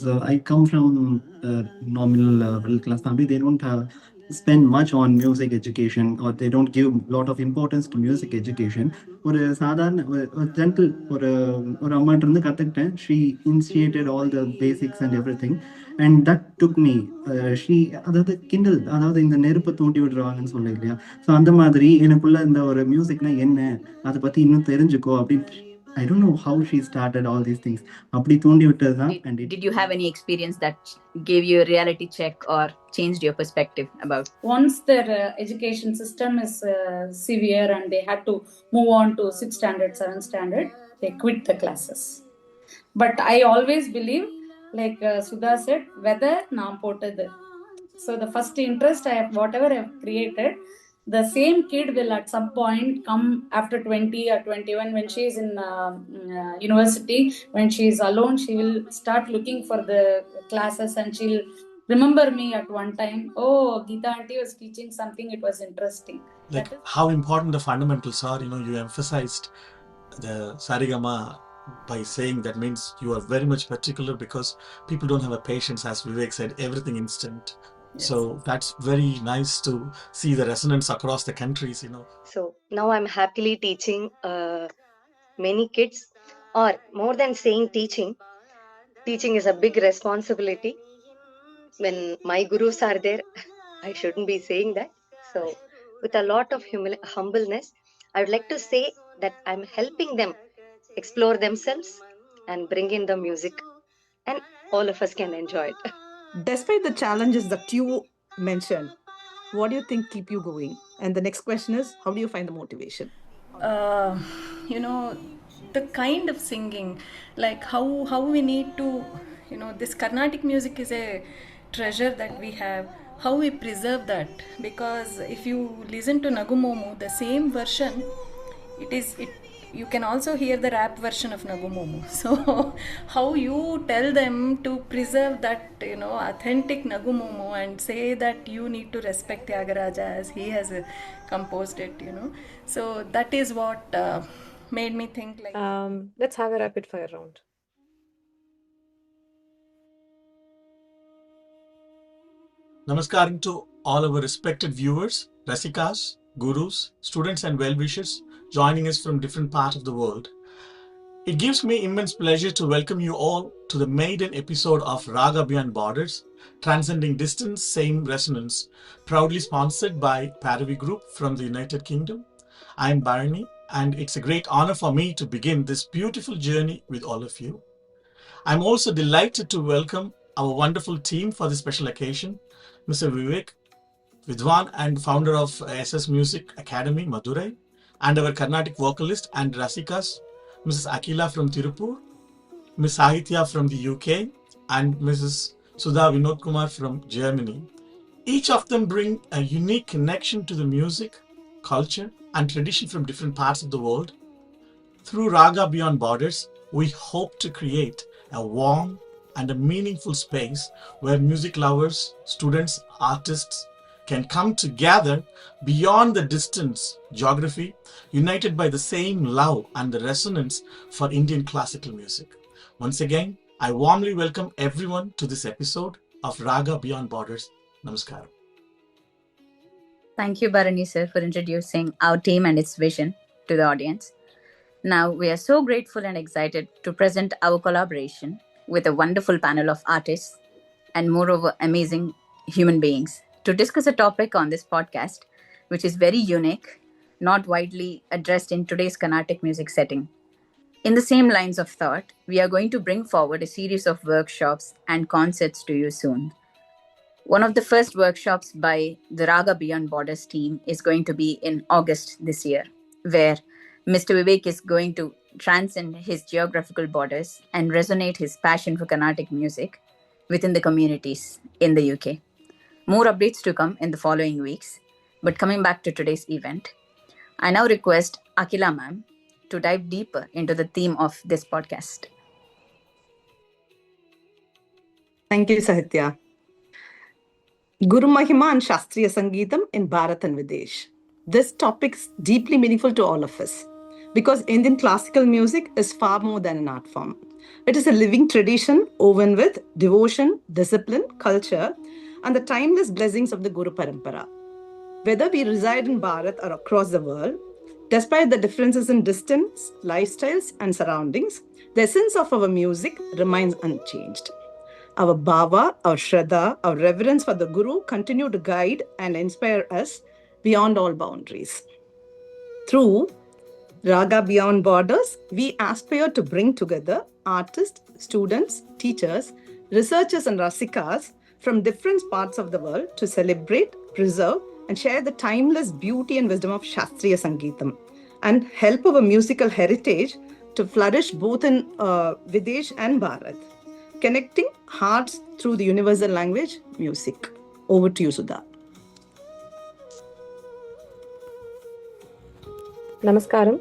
So I come from a normal middle class family. They don't spend much on music education, or they don't give a lot of importance to music education. ஒரு சாதாரண ஒரு gentle ஒரு அம்மாட்ட இருந்து கற்றுக்கிட்டேன். She initiated all the basics and every thing and that took me. She அதாவது கிண்டல், அதாவது இந்த நெருப்பை தூண்டி விடுறாங்கன்னு சொல்ல இல்லையா. ஸோ அந்த மாதிரி எனக்குள்ள இந்த ஒரு மியூசிக்னா என்ன, அதை பற்றி இன்னும் தெரிஞ்சுக்கோ அப்படின்னு. I don't know how she started all these things. அப்படி தூண்டி விட்டது தான். Did you have any experience that gave you a reality check or changed your perspective about? Once their education system is severe and they had to move on to 6th standard, 7th standard, they quit the classes. But I always believe, like Sudha said, whether naam potadu. So the first interest whatever I have created, the same kid will at some point come after 20 or 21 when she is in university. When she is alone, she will start looking for the classes and she'll remember me at one time. Oh, Geeta auntie was teaching something, it was interesting. Like how important the fundamentals are. You emphasized the Sarigama by saying that means you are very much particular because people don't have a patience, as Vivek said, everything instant. Yes. So that's very nice to see the resonance across the countries. So now I'm happily teaching many kids, or more than saying teaching is a big responsibility. When my gurus are there, I shouldn't be saying that. So with a lot of humbleness, I would like to say that I'm helping them explore themselves and bring in the music, and all of us can enjoy it. Despite the challenges that you mentioned, what do you think keep you going? And the next question is, how do you find the motivation? The kind of singing, like how we need to, this Carnatic music is a treasure that we have. How we preserve that, because if you listen to Nagumomu, the same version, you can also hear the rap version of Nagumomu. So how you tell them to preserve that, authentic Nagumomu and say that you need to respect Tyagaraja as he has composed it, So that is what made me think like... Let's have a rapid fire round. Namaskaram to all our respected viewers, Rasikas, Gurus, students and well-wishers joining us from different parts of the world. It gives me immense pleasure to welcome you all to the Maiden episode of Raga Beyond Borders, Transcending Distance, Same Resonance, proudly sponsored by ParaV Group from the United Kingdom. I am Bharani, and it's a great honor for me to begin this beautiful journey with all of you. I'm also delighted to welcome our wonderful team for this special occasion, Mr. Vivek, Vidwan and founder of SS Music Academy, Madurai, and our Carnatic vocalist and Rasikas, Mrs. Akila from Tirupur, Ms. Sahitya from the UK, and Mrs. Sudha Vinod Kumar from Germany. Each of them bring a unique connection to the music, culture, and tradition from different parts of the world. Through Raga Beyond Borders, we hope to create a warm and a meaningful space where music lovers, students, artists can come together beyond the distance, geography, united by the same love and the resonance for Indian classical music. Once again, I warmly welcome everyone to this episode of Raga Beyond Borders. Namaskaram. Thank you, Bharani sir, for introducing our team and its vision to the audience. Now, we are so grateful and excited to present our collaboration with a wonderful panel of artists and moreover amazing human beings to discuss a topic on this podcast, which is very unique, not widely addressed in today's Carnatic music setting. In the same lines of thought, we are going to bring forward a series of workshops and concerts to you soon. One of the first workshops by the Raga Beyond Borders team is going to be in August this year, where Mr. Vivek is going to transcend his geographical borders and resonate his passion for Carnatic music within the communities in the UK. More updates to come in the following weeks. But coming back to today's event, I now request Akila ma'am to dive deeper into the theme of this podcast. Thank you, Sahitya. Guru Mahima Shastriya Sangeetam in Bharat and Videsh. This topic is deeply meaningful to all of us. because Indian classical music is far more than an art form. It is a living tradition woven with devotion, discipline, culture, and the timeless blessings of the Guru Parampara. Whether we reside in Bharat or across the world, despite the differences in distance, lifestyles, and surroundings, the essence of our music remains unchanged. Our Bhava, our Shraddha, our reverence for the Guru continue to guide and inspire us beyond all boundaries. Through Raga Beyond Borders, we aspire to bring together artists, students, teachers, researchers, and rasikas from different parts of the world to celebrate, preserve, and share the timeless beauty and wisdom of Shastriya Sangeetam and help our musical heritage to flourish both in Videsh and Bharat, connecting hearts through the universal language, music. Over to you, Sudha. Namaskaram.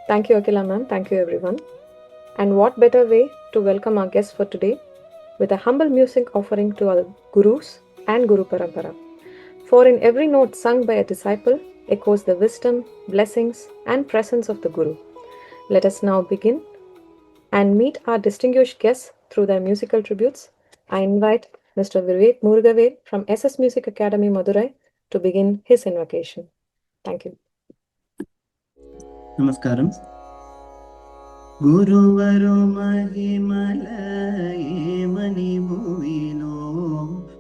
Thank you, Akila ma'am. Thank you, everyone. And what better way to welcome our guests for today with a humble music offering to our gurus and Guru Parampara. For in every note sung by a disciple echoes the wisdom, blessings, and presence of the Guru. Let us now begin and meet our distinguished guests through their musical tributes. I invite Mr. Vivek Murugavel from SS Music Academy, Madurai, to begin his invocation. Thank you. Namaskaram. Guruvaru mahimala mani bhuvilo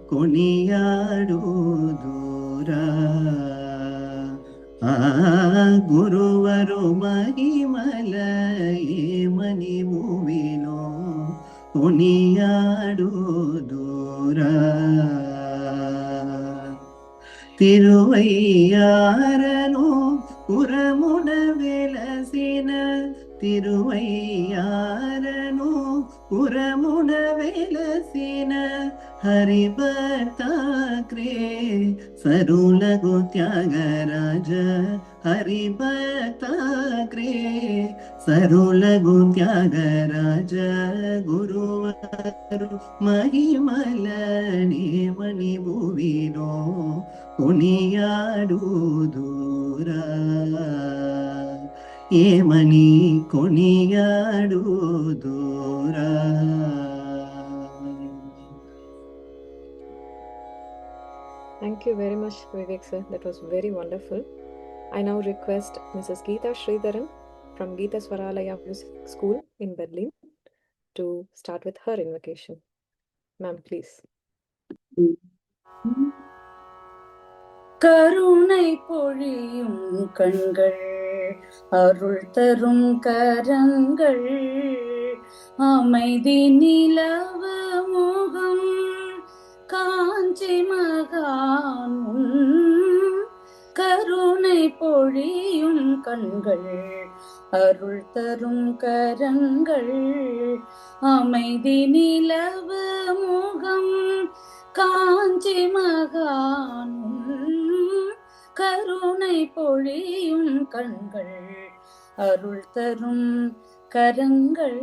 koniyadu dura. Guruvaru mahimala mani bhuvilo koniyadu dura. Tiruvayarano Puramuna Velasina Tiruvayarano Puramuna Velasina Haribhakta Kre Sarula Gutyagaraja Haribhakta Kre Sarula Gutyagaraja Guruvaru Mahimalani Mani Bhuvino Koniyadudura Yemani Koniyadudura. Thank you very much, Vivek sir. That was very wonderful. I now request Mrs. Geeta Sridharan from Geeta Swaralaya Music School in Berlin to start with her invocation. Ma'am, please. கருணை பொழியும் கண்கள் அருள் தரும் கரங்கள் அமைதி நிலவ முகம் காஞ்சி மகான் கருணை பொழியும் கண்கள் அருள் தரும் கரங்கள் அமைதி நிலவ முகம் காஞ்சி மகான் கருணை பொழியும் கண்கள் அருள் தரும் கரங்கள்.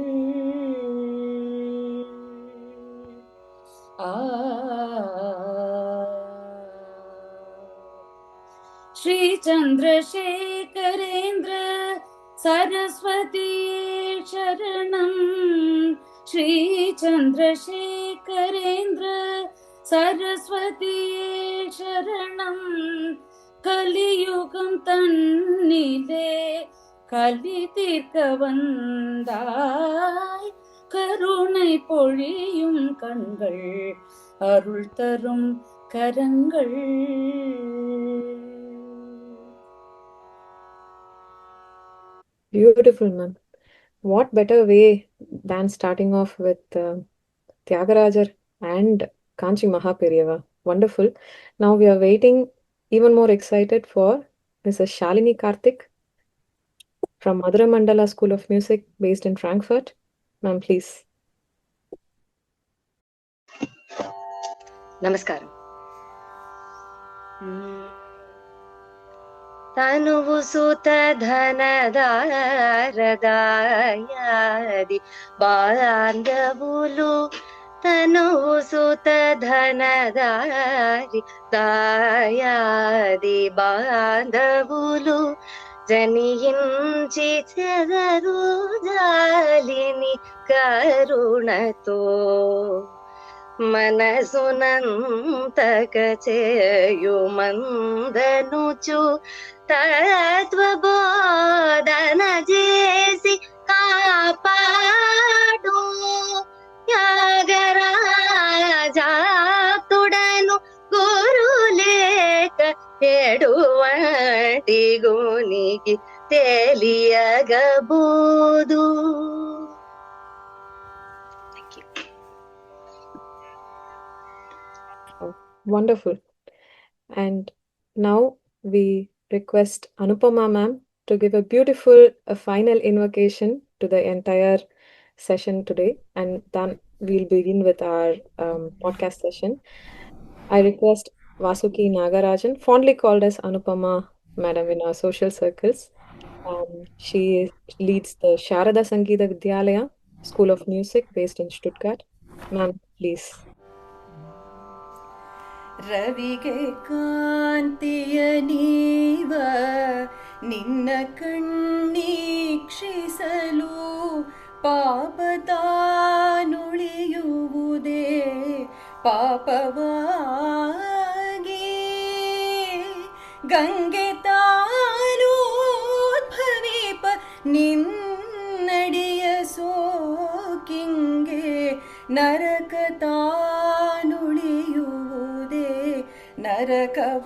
ஸ்ரீ சந்திரசேகரேந்திர சரஸ்வதி சரணம். ஸ்ரீ சந்திரசேகரேந்திர சரஸ்வதி சரணம். கலியுகம் தன்னிலே கலி தீர்க்க வந்தாய் கருணை பொழியும் கண்கள் அருள் தரும் கரங்கள். Beautiful, ma'am. What better way than starting off with Tyagarajar and Kanchi Mahaperiva. Wonderful. Now we are waiting, even more excited, for Mrs. Shalini Karthik from Madurai Mandala School of Music based in Frankfurt. Ma'am, please. Namaskaram. Tanuvu Sutta Dhanadaradayadi Bandavulu Tanuvu Sutta Dhanadari Dayadi Bandavulu జనించి చెదరు జాలిని కరుణతో మనసునంతక చేయుమందనుచు తత్వబోధన చేసి కాపాడు త్యాగరాజాతుడను గురులేక ఎడువంటి గునికి తెలియగబోదు. Oh, wonderful. And now we request Anupama ma'am to give a beautiful final invocation to the entire session today, and then we'll begin with our podcast session. I request Vasuki Nagarajan, fondly called as Anupama madam in our social circles. She leads the Shraddha Sangeeta Vidyalaya School of Music based in Stuttgart. Ma'am, please. ರವಿಗೆ ಕಾಂತಿಯ ನೀವ ನಿನ್ನ ಕಣ್ಣೀಕ್ಷಿಸಲು ಪಾಪದಾನುಳಿಯುವುದೇ ಪಾಪವಾಗಿ ಗಂಗೆ ತಾನೋದ್ಭವಿಪ ನಿನ್ನಡಿಯ ಸೋಕಿಂಗೆ ನರಕ ತಾನುಳಿಯುವುದೇ ನರಕವಾಗಿ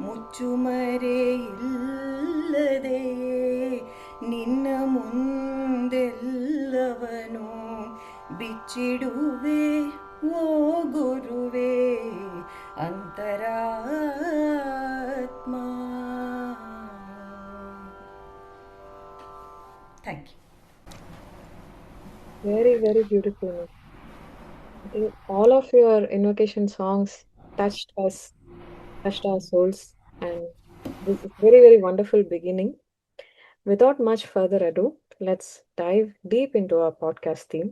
ಮುಚ್ಚುಮರೆ ಇಲ್ಲದೆ ನಿನ್ನ ಮುಂದೆಲ್ಲವನು ಬಿಚ್ಚಿಡುವೆ ಓ ಗುರುವೇ ಅಂತರಾತ್ಮ. Thank you. Very, very beautiful. I think all of your invocation songs touched us, touched our souls, and this is very, very wonderful beginning. Without much further ado, let's dive deep into our podcast theme.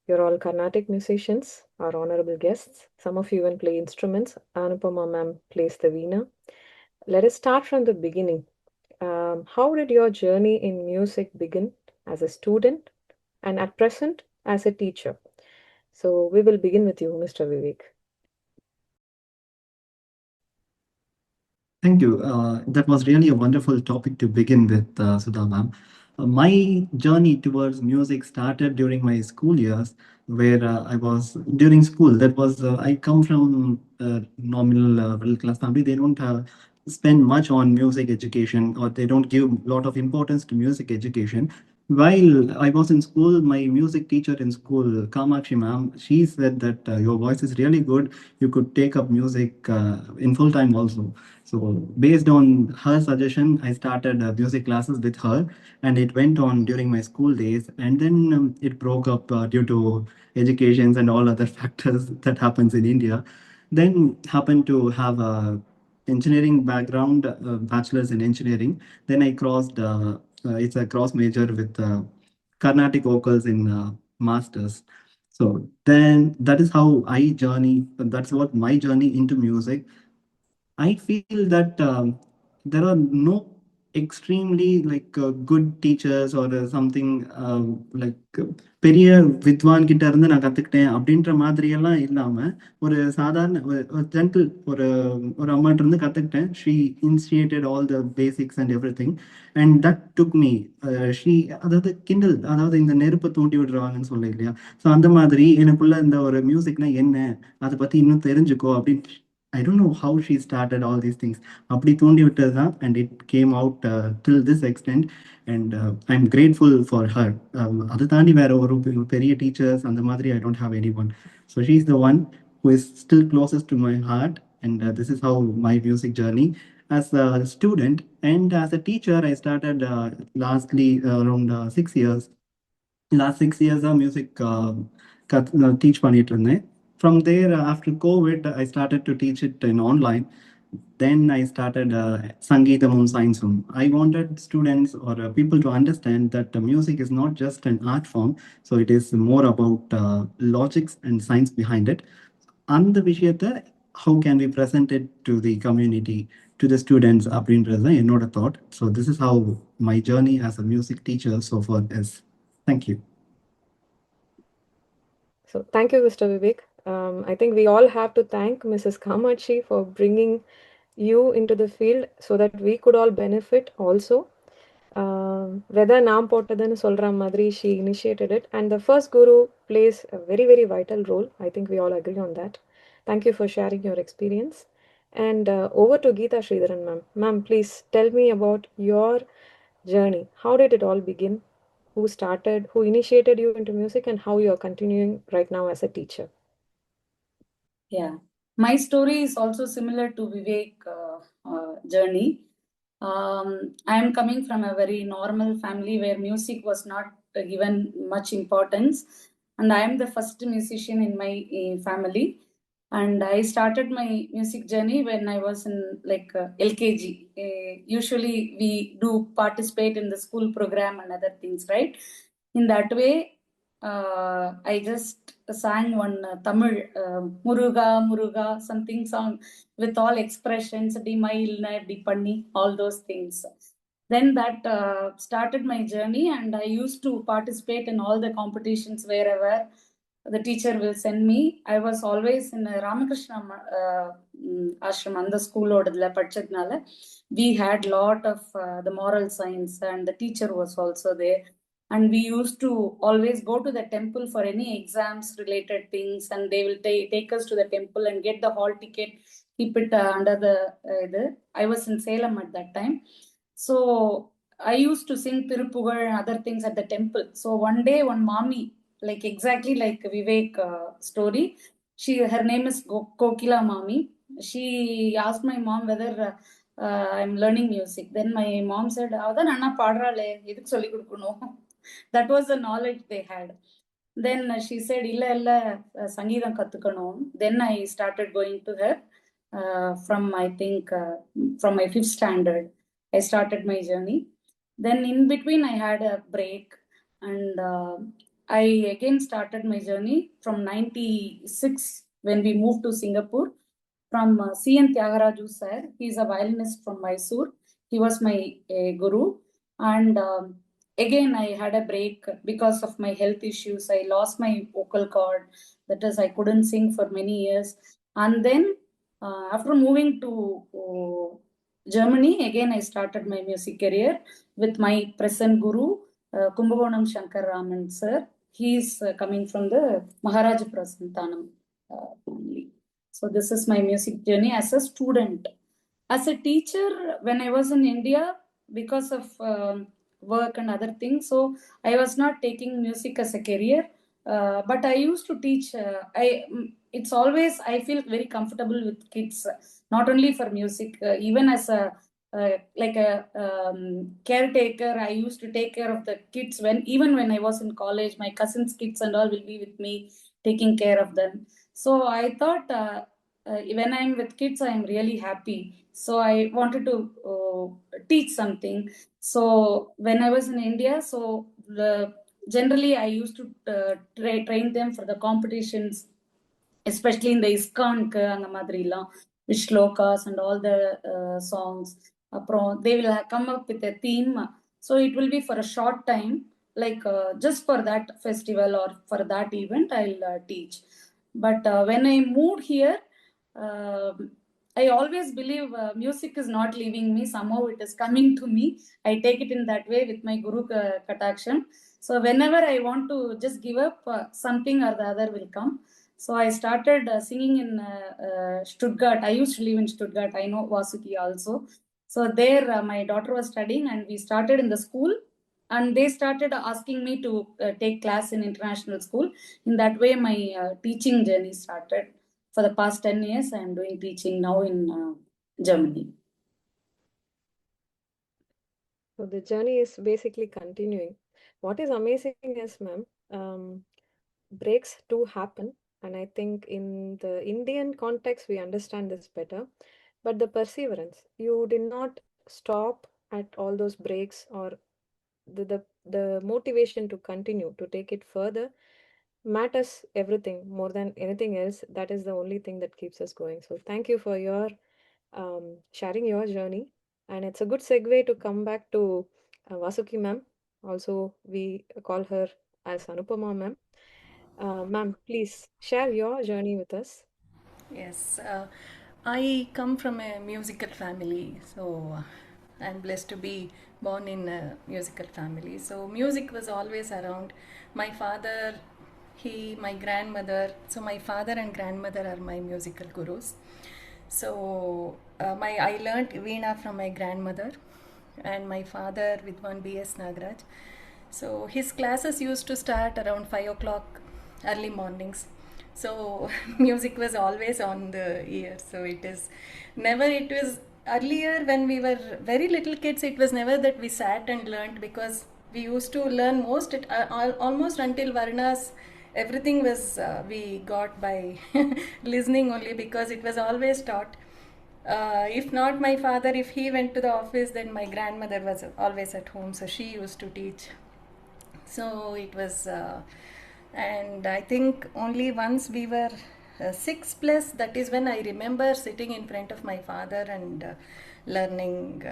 You're all Carnatic musicians, our honorable guests. Some of you even play instruments. Anupama ma'am plays the veena. Let us start from the beginning. How did your journey in music begin as a student and at present as a teacher? So we will begin with you, Mr. Vivek. Thank you. That was really a wonderful topic to begin with, Sudha ma'am. My journey towards music started during my school years, where I was during school. That was I come from nominal middle class family. They don't spend much on music education, or they don't give a lot of importance to music education. While I was in school, my music teacher in school, Kamakshi ma'am, she said that your voice is really good. You could take up music in full time also. So based on her suggestion, I started music classes with her, and it went on during my school days. And then it broke up due to educations and all other factors that happens in India. Then happened to have a engineering background, bachelor's in engineering. Then I crossed. It's a cross major with Carnatic vocals in masters. So then that is how I journey. That's what my journey into music. I feel that there are no extremely like good teachers or something like பெரிய வித்வான் கிட்ட இருந்து நான் கத்துக்கிட்டேன் அப்படின்ற மாதிரி எல்லாம் இல்லாம ஒரு சாதாரண ஒரு ஜென்டில் ஒரு ஒரு அம்மாட்ட இருந்து கத்துக்கிட்டேன். She initiated all the basics and every thing and that took me. She அதாவது கிண்டல், அதாவது இந்த நெருப்பை தூண்டி விடுறாங்கன்னு சொல்ல இல்லையா. ஸோ அந்த மாதிரி எனக்குள்ள இந்த ஒரு மியூசிக்னா என்ன, அதை பத்தி இன்னும் தெரிஞ்சுக்கோ அப்படின்னு. I don't know how she started all these things. அப்படி தூண்டி விட்டது தான், and it came out till this extent, and I'm grateful for her. அது தாண்டி வேற ஒரு பெரிய டீச்சர்ஸ் அந்த மாதிரி I don't have anyone. So she's the one who is still closest to my heart, and this is how my music journey. As a student and as a teacher, I started lastly around 6 years. Last 6 years music teach பண்ணிட்டு இருந்தேன். From there, after COVID, I started to teach it in online. Then I started Sangeetam Science. I wanted students or people to understand that music is not just an art form, so it is more about logics and science behind it. அந்த விஷயத்தை how can we present it to the community, to the students அப்படின்றது தான் என்னோட thought. So this is how my journey as a music teacher so far is. Thank you. So thank you, Mr. Vivek. I think we all have to thank Mrs. Kamachi for bringing you into the field so that we could all benefit also. Whether Naam Pottadanu Solra Madri, she initiated it, and the first guru plays a very, very vital role. I think we all agree on that. Thank you for sharing your experience. And over to Geeta Sridharan, ma'am. Ma'am, please tell me about your journey. How did it all begin? Who started, who initiated you into music, and how you are continuing right now as a teacher? Yeah, my story is also similar to Vivek journey. I am coming from a very normal family where music was not given much importance, and I am the first musician in my family. And I started my music journey when I was in LKG. Usually we do participate in the school program and other things, right? In that way, I just sang one Tamil Muruga Muruga something song with all expressions, di mailna, di panni, all those things. Then that started my journey, and I used to participate in all the competitions wherever the teacher will send me. I was always in a Ramakrishna ashram, and the school odadla padchadnala. We had lot of the moral science, and the teacher was also there. And we used to always go to the temple for any exams related things, and they will take us to the temple and get the hall ticket, keep it under the I was in Salem at that time. So I used to sing Tirupugar and other things at the temple. So one day, one mommy, like exactly like Vivek story, her name is Kokila Mami. She asked my mom whether I'm learning music. Then my mom said, "Adan anna padrale, eduk solli kudukunom." That was the knowledge they had. Then she said, illa sangeetham kattukanum. Then I started going to her from I think from my 5th standard. I started my journey. Then in between I had a break, and I again started my journey from 96 when we moved to Singapore from C.N. Tyagaraja sir. He's a violinist from Mysore. He was my guru. And again, I had a break because of my health issues. I lost my vocal cord. That is, I couldn't sing for many years. And then after moving to Germany, again, I started my music career with my present guru, Kumbakonam Shankar Raman sir. He is coming from the Maharaja Prasantanam family. So this is my music journey as a student. As a teacher, when I was in India, because of work and other things, so I was not taking music as a career. But I used to teach. It's always I feel very comfortable with kids, not only for music, even as a like a caretaker. I used to take care of the kids even when I was in college. My cousins' kids and all will be with me, taking care of them. So I thought when I'm with kids, I'm really happy. So I wanted to teach something. So when I was in India, so generally I used to train them for the competitions, especially in the ISKCON அந்த மாதிரிலாம், with shlokas and all the songs. They will come up with a theme. So it will be for a short time, like just for that festival or for that event, I'll teach. But when I moved here, uh, I always believe music is not leaving me. Somehow it is coming to me. I take it in that way with my Guru Kataksham. So whenever I want to just give up, something or the other will come. So I started singing in Stuttgart. I used to live in Stuttgart. I know Vasuki also. So there my daughter was studying, and we started in the school, and they started asking me to take class in international school. In that way, my teaching journey started. For the past 10 years, I am doing teaching now in Germany. So the journey is basically continuing. What is amazing is, ma'am, breaks do happen, and I think in the Indian context we understand this better. But the perseverance, you did not stop at all those breaks, or the motivation to continue to take it further matters everything more than anything else. That is the only thing that keeps us going. So thank you for your sharing your journey. And it's a good segue to come back to Vasuki ma'am. Also, we call her as Anupama ma'am. Ma'am, please share your journey with us. Yes, I come from a musical family, so I'm blessed to be born in a musical family. So music was always around. My father, my grandmother. So my father and grandmother are my musical gurus. So I learnt Veena from my grandmother, and my father with one B.S. Nagraj. So his classes used to start around 5 o'clock early mornings. So music was always on the ear. So it is never, it was earlier when we were very little kids, it was never that we sat and learned, because we used to learn almost until Varnas. Everything was we got by listening only, because it was always taught. If not my father, if he went to the office, then my grandmother was always at home, so she used to teach. So it was, and I think only once we were 6 plus, that is when I remember sitting in front of my father and learning,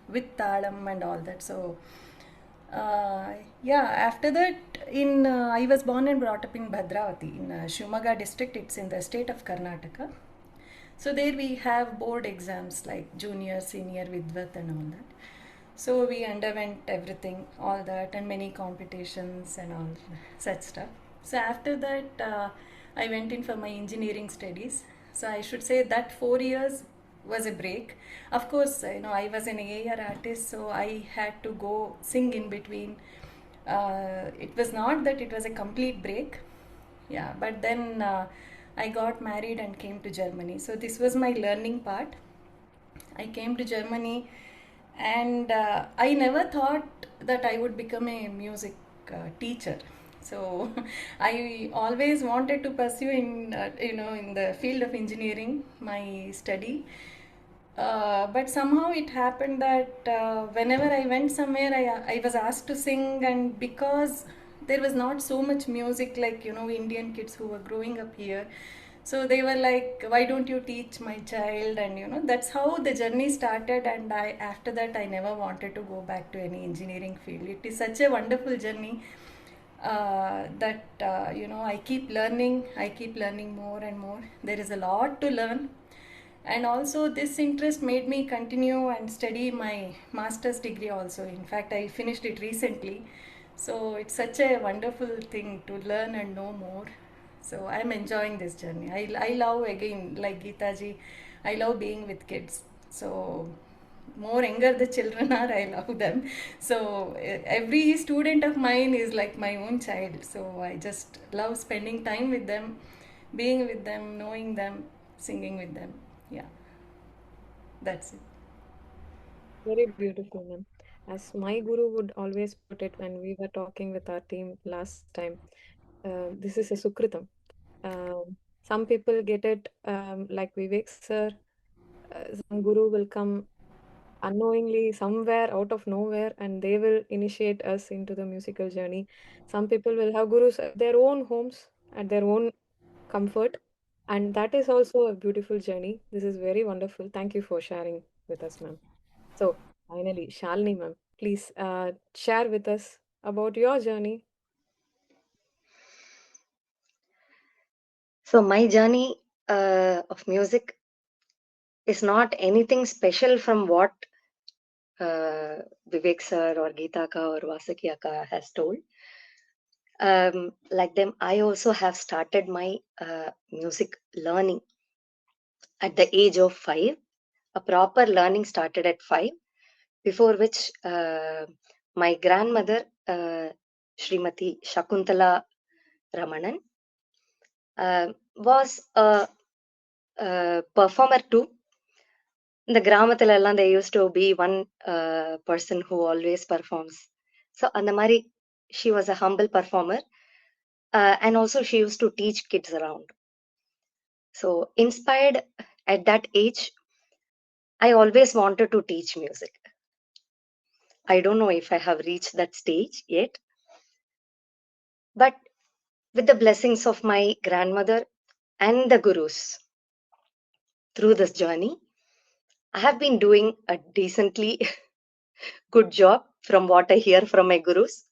with talam and all that. So yeah, after that, I was born and brought up in Bhadravati in Shumaga district. It's in the state of Karnataka. So there we have board exams like junior, senior, Vidvat and all that. So we underwent everything, all that, and many competitions and all such stuff. So after that, I went in for my engineering studies. So I should say that 4 years was a break. Of course, I was an AR artist, so I had to go sing in between. It was not that it was a complete break, yeah, but then I got married and came to Germany. So this was my learning part. I came to Germany, and I never thought that I would become a music teacher. So I always wanted to pursue in the field of engineering my study. But somehow it happened that whenever I went somewhere, I was asked to sing, and because there was not so much music like Indian kids who were growing up here, so they were like, why don't you teach my child? And that's how the journey started. And after that, I never wanted to go back to any engineering field. It is such a wonderful journey that I keep learning more and more. There is a lot to learn, and also this interest made me continue and study my master's degree also. In fact, I finished it recently. So it's such a wonderful thing to learn and know more. So I'm enjoying this journey. I love, again, like Geeta ji, I love being with kids. So more younger the children are, I love them. So every student of mine is like my own child. So I just love spending time with them, being with them, knowing them, singing with them. Yeah, that's it. Very beautiful, ma'am. As my guru would always put it when we were talking with our team last time, this is a Sukritam. Some people get it like Vivek sir, some guru will come unknowingly somewhere out of nowhere and they will initiate us into the musical journey. Some people will have gurus at their own homes, at their own comfort, and that is also a beautiful journey. This is very wonderful. Thank you for sharing with us, ma'am. So, finally, Shalini, ma'am, please share with us about your journey. So my journey of music is not anything special from what Vivek sir or Geeta ka or Vasaki Akka has told. Like them, I also have started my music learning at the age of 5. A proper learning started at 5, before which my grandmother, Srimati Shakuntala Ramanan, was a performer too. In the Gramathila, there used to be one person who always performs. So, Andamari, she was a humble performer, and also she used to teach kids around. So, inspired at that age, I always wanted to teach music. I don't know if I have reached that stage yet, But with the blessings of my grandmother and the gurus through this journey, I have been doing a decently good job from what I hear from my gurus.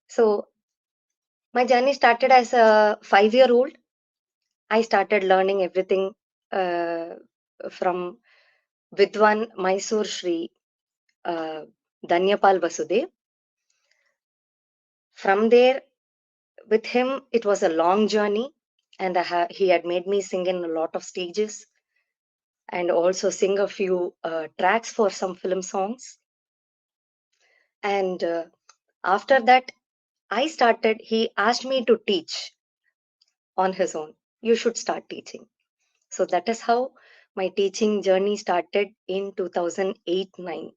So, my journey started as a 5-year-old. I started learning everything uh, from Vidwan Mysore Shri uh, Danyapal Vasudev. From there, with him, it was a long journey, and he had made me sing in a lot of stages and also sing a few tracks for some film songs. And after that, he asked me to teach on his own. You should start teaching. So that is how my teaching journey started in 2008-9.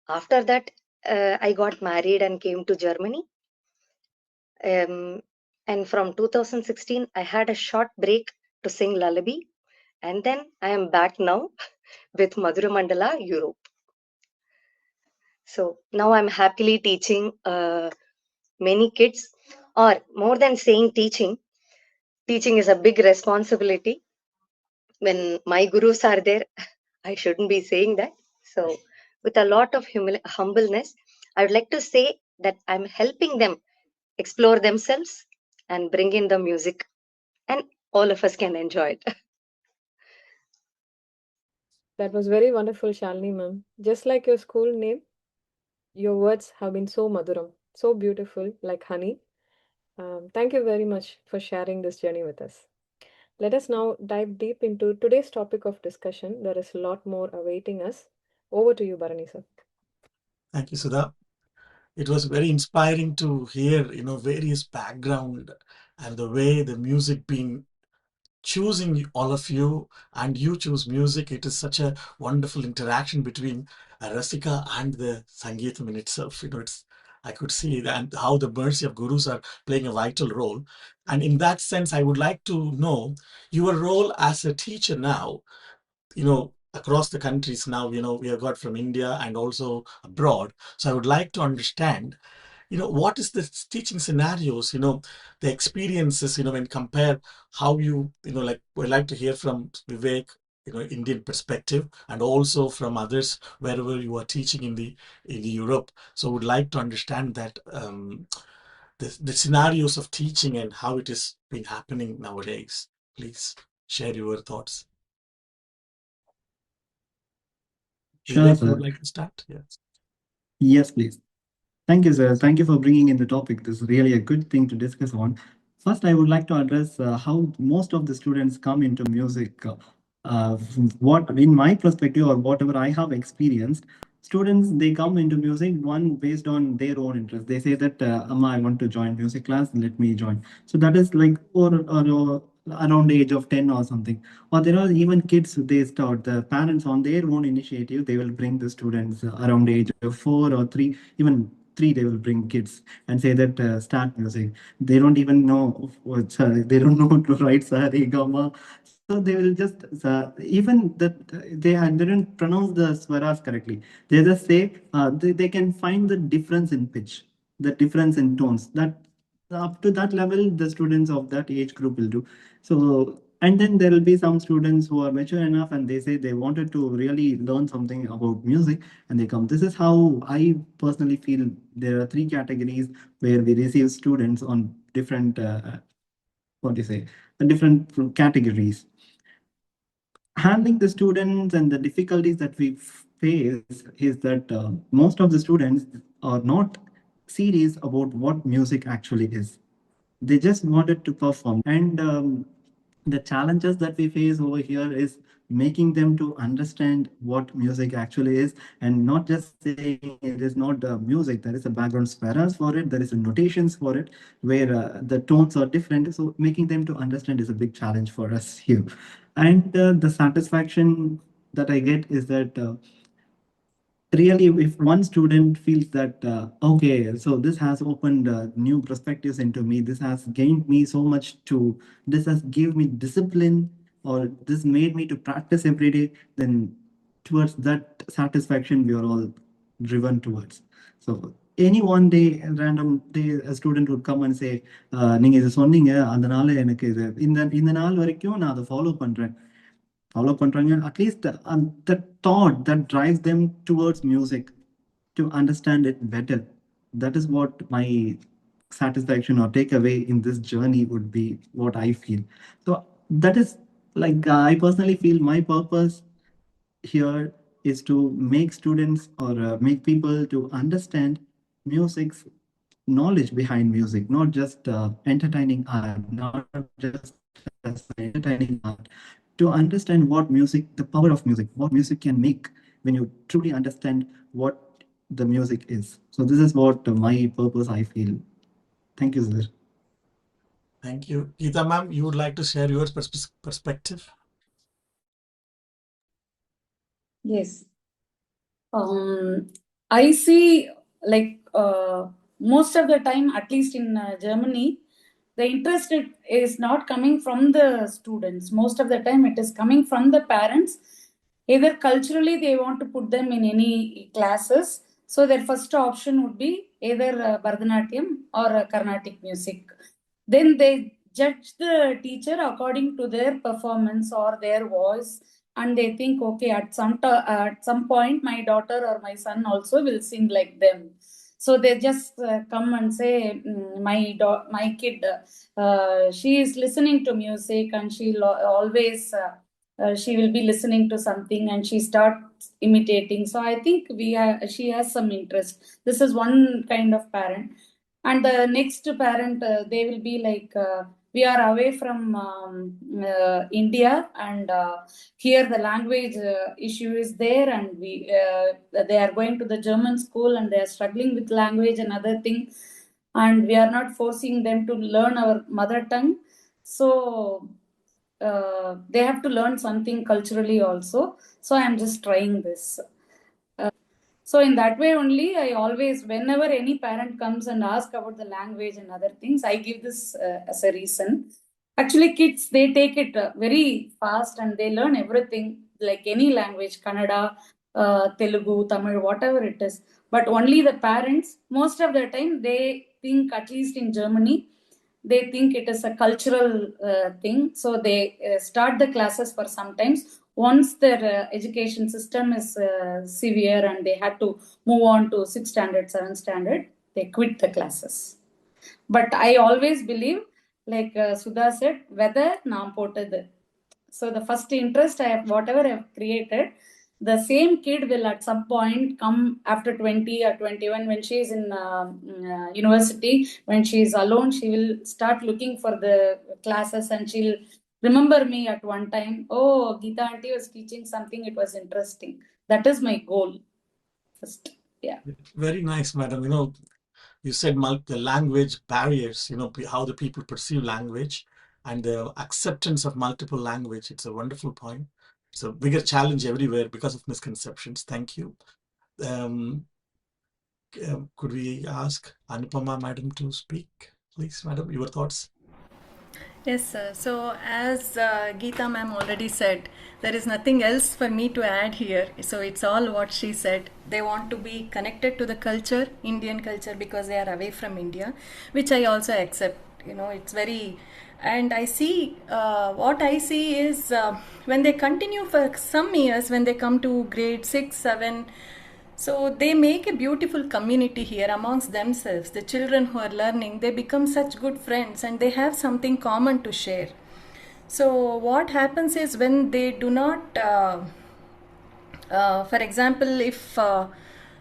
After that, I got married and came to Germany. And from 2016, I had a short break to sing lullaby. And then I am back now with Madhura Mandala, Europe. So now I'm happily teaching many kids, or more than saying teaching, teaching is a big responsibility. When my gurus are there, I shouldn't be saying that. So, with a lot of humbleness, I would like to say that I'm helping them explore themselves and bring in the music, and all of us can enjoy it. That was very wonderful, Shalini ma'am. Just like your school name, your words have been so maduram, so beautiful, like honey. Thank you very much for sharing this journey with us. Let us now dive deep into today's topic of discussion. There is a lot more awaiting us. Over to you, Bharani sir. Thank you, Sudha. It was very inspiring to hear, various background and the way the music being choosing all of you and you choose music. It is such a wonderful interaction between Rasika and the Sangeetam in itself. I could see that and how the mercy of gurus are playing a vital role. And in that sense, I would like to know your role as a teacher now, across the countries now, we have got from India and also abroad. So I would like to understand, what is the teaching scenarios, the experiences, when compare how like we'd like to hear from Vivek, Indian perspective, and also from others wherever you are teaching in the Europe. So would like to understand that the scenarios of teaching and how it is been happening nowadays. Please share your thoughts. Sure, Vivek, you would sir. like to start? Yes. Yes, please. Thank you, sir. Thank you for bringing in the topic. This is really a good thing to discuss on. First, I would like to address how most of the students come into music. What, in my perspective, or whatever I have experienced, students they come into music one based on their own interest. They say that, Amma, I want to join music class. Let me join. So that is like or around the age of 10 or something. Or there are even kids, they start, the parents on their own initiative, they will bring the students around the age of 4 or 3, even 3, they will bring kids and say that start music. They don't even know what, they don't know to write sa re ga ma. So they will just even that they didn't pronounce the swaras correctly. They just say they can find the difference in pitch, the difference in tones. That up to that level, the students of that age group will do. So, and then there will be some students who are mature enough and they say they wanted to really learn something about music and they come. This is how I personally feel. There are 3 categories where we receive students on different, what do you say, different categories. Handling the students and the difficulties that we face is that most of the students are not serious about what music actually is. They just wanted to perform. And the challenges that we face over here is making them to understand what music actually is, and not just saying it is not music. There is a background sparras for it, there is a notations for it, where the tones are different. So making them to understand is a big challenge for us here. And the satisfaction that I get is that really, if one student feels that okay, so this has opened new perspectives into me, this has gained me so much, to this has give me discipline, or this made me to practice every day, then towards that satisfaction we are all driven towards. So any one day, random day, a student would come and say, நீங்க இது சொன்னீங்க அதனால எனக்கு இது இந்த நாள் வரைக்கும் நான் அதை ஃபாலோ பண்றாங்க. At least the thought that drives them towards music to understand it better. That is what my satisfaction or takeaway in this journey would be, what I feel. So that is like, I personally feel my purpose here is to make students or make people to understand music's knowledge behind music, not just entertaining art, not just as entertaining art, to understand what music, the power of music, what music can make when you truly understand what the music is. So this is what my purpose I feel. Thank you, sir. Thank you. Geeta ma'am, you would like to share your perspective? Yes. I see, like, most of the time, at least in Germany, the interest is not coming from the students. Most of the time, it is coming from the parents. Either culturally, they want to put them in any classes. So their first option would be either Bharatanatyam or Carnatic music. Then they judge the teacher according to their performance or their voice, and they think, okay, at some point my daughter or my son also will sing like them. So they just come and say, my kid, she is listening to music and she'll always she will be listening to something and she starts imitating. So I think she has some interest. This is one kind of parent. And the next parent, they will be like, we are away from India, and here the language issue is there, and they are going to the German school and they are struggling with language and other things, and we are not forcing them to learn our mother tongue. So they have to learn something culturally also. So I am just trying this. So in that way only, I always, whenever any parent comes and asks about the language and other things, I give this as a reason. Actually, kids, they take it very fast and they learn everything, like any language, Kannada, Telugu, Tamil, whatever it is. But only the parents, most of the time, they think, at least in Germany, they think it is a cultural thing. So they start the classes for sometimes. Once their education system is severe and they had to move on to 6th standard, 7th standard, they quit the classes. But I always believe, like Sudha said, whether naam potadu. So the first interest I have, whatever I have created, the same kid will at some point come after 20 or 21, when she is in university, when she is alone, she will start looking for the classes and she'll remember me at one time. Oh, Geeta auntie was teaching something, it was interesting. That is my goal first. Yeah. Very nice, madam. You said the language barriers, how the people perceive language and the acceptance of multiple language. It's a wonderful point. It's a bigger challenge everywhere because of misconceptions. Thank you. Could we ask Anupama madam to speak? Please, madam, your thoughts. Yes, sir. So as Geeta ma'am already said, there is nothing else for me to add here. So it's all what she said. They want to be connected to the culture, Indian culture, because they are away from India, which I also accept. It's very, and I see, what I see is when they continue for some years, when they come to grade 6, 7, so they make a beautiful community here amongst themselves. The children who are learning, they become such good friends and they have something common to share. So what happens is, when they do not, for example, if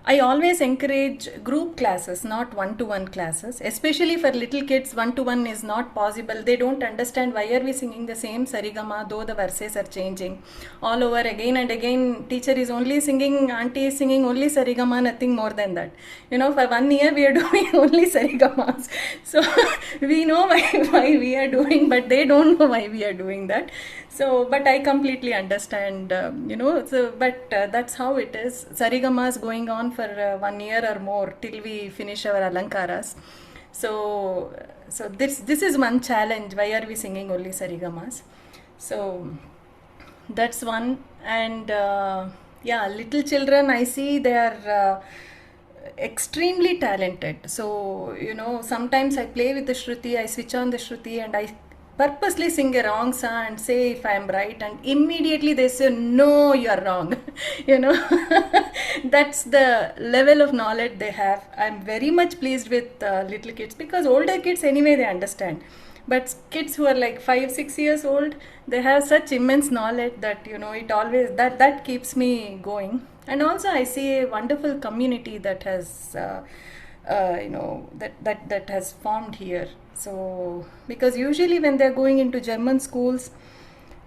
I always encourage group classes, not one-to-one classes. Especially for little kids, one-to-one is not possible. They don't understand why are we singing the same sarigama, though the verses are changing all over again and again. Teacher is only singing, auntie is singing only sarigama, nothing more than that. For 1 year we are doing only sarigamas. So we know why we are doing, but they don't know why we are doing that. So, but I completely understand, but that's how it is. Sarigamas going on for 1 year or more till we finish our alankaras. So this is one challenge. Why are we singing only sarigamas? So that's one. And little children, I see they are extremely talented. So sometimes I play with the shruti, I switch on the shruti, and I purposely sing a wrong song and say if I am right, and immediately they say no, you are wrong. you know That's the level of knowledge they have. I'm very much pleased with little kids, because older kids anyway they understand, but kids who are like 5-6 years old, they have such immense knowledge that it always that keeps me going. And also I see a wonderful community that has that has formed here. So because usually when they're going into German schools,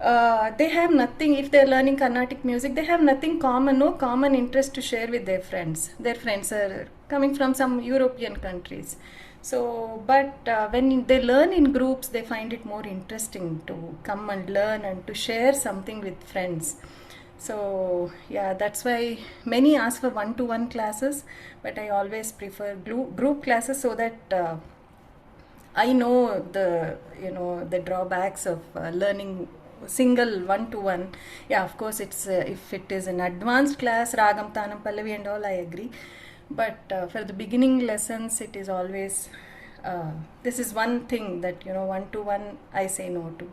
they have nothing. If they're learning Carnatic music, they have nothing common, no common interest to share with their friends. Their friends are coming from some European countries. So, but when they learn in groups, they find it more interesting to come and learn and to share something with friends. So, yeah, that's why many ask for one-to-one classes, but I always prefer group classes, so that I know the drawbacks of learning single one-to-one. Yeah, of course, it's if it is an advanced class, Ragam, Tanam, Pallavi and all, I agree. But for the beginning lessons, it is always this is one thing that one-to-one I say no to.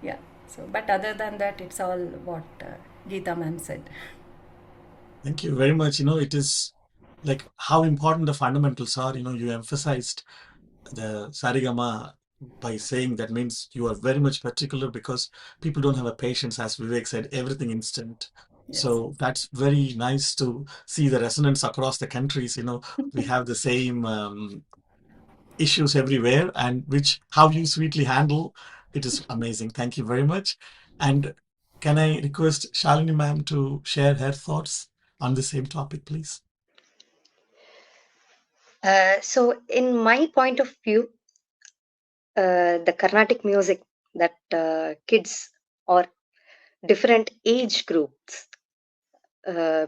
Yeah. So, but other than that, it's all what Geeta ma'am said. Thank you very much. It is like how important the fundamentals are. You emphasized the Sarigama by saying that means you are very much particular, because people don't have a patience, as Vivek said, everything instant. Yes. So that's very nice to see the resonance across the countries. We have the same issues everywhere, and how you sweetly handle it is amazing. Thank you very much. And can I request Shalini ma'am to share her thoughts on the same topic, please? So in my point of view, the Carnatic music that kids or different age groups,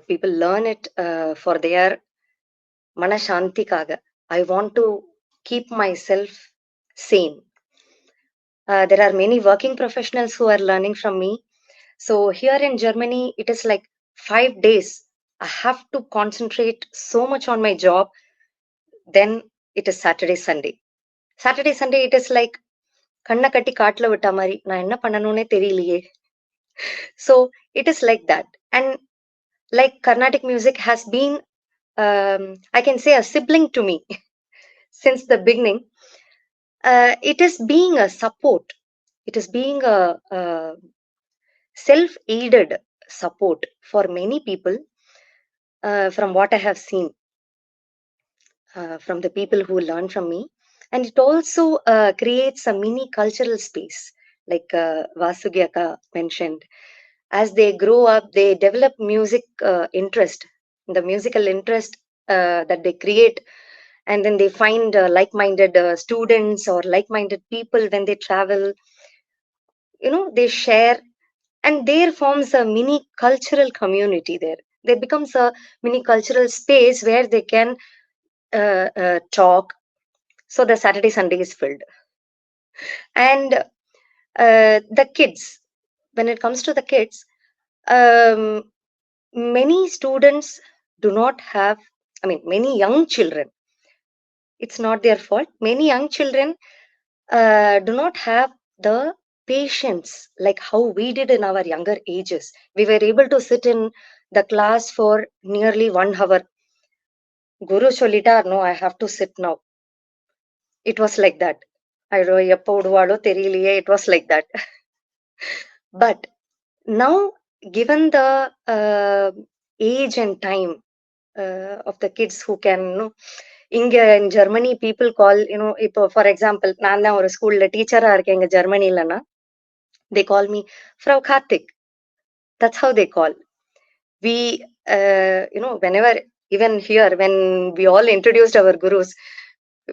people learn it for their manashanti. I want to keep myself sane. There are many working professionals who are learning from me. So here in Germany, it is like 5 days. I have to concentrate so much on my job. Then it is Saturday, Sunday. Saturday, Sunday, it is like கண்ணை கட்டி காட்டுல விட்ட மாதிரி நான் என்ன பண்ணணும்னே தெரியலையே. So it is like that. And like Carnatic music has been, I can say, a sibling to me since the beginning. It is being a support. It is being a self-aided support for many people, from what I have seen, from the people who learn from me. And it also creates a mini cultural space, like Vasugyaka mentioned. As they grow up, they develop music interest, the musical interest that they create, and then they find like-minded students or like-minded people when they travel. They share, and there forms a mini cultural community there. There becomes a mini cultural space where they can talk. So the Saturday, Sunday is filled. And the kids, when it comes to the kids, many students do not have, many young children, it's not their fault. Many young children do not have the patience like how we did in our younger ages. We were able to sit in the class for nearly 1 hour. Guru solita, no, I have to sit now. It was like that. It was like that. But now, given the age and time of the kids who can, இங்க in Germany people call, இப்போ for example, நான் தான் ஒரு ஸ்கூல்ல டீச்சரா இருக்கேன் இங்க ஜெர்மனிலன்னா, they call me Frau Karthik. That's how they call. We, whenever, even here, when we all introduced our gurus,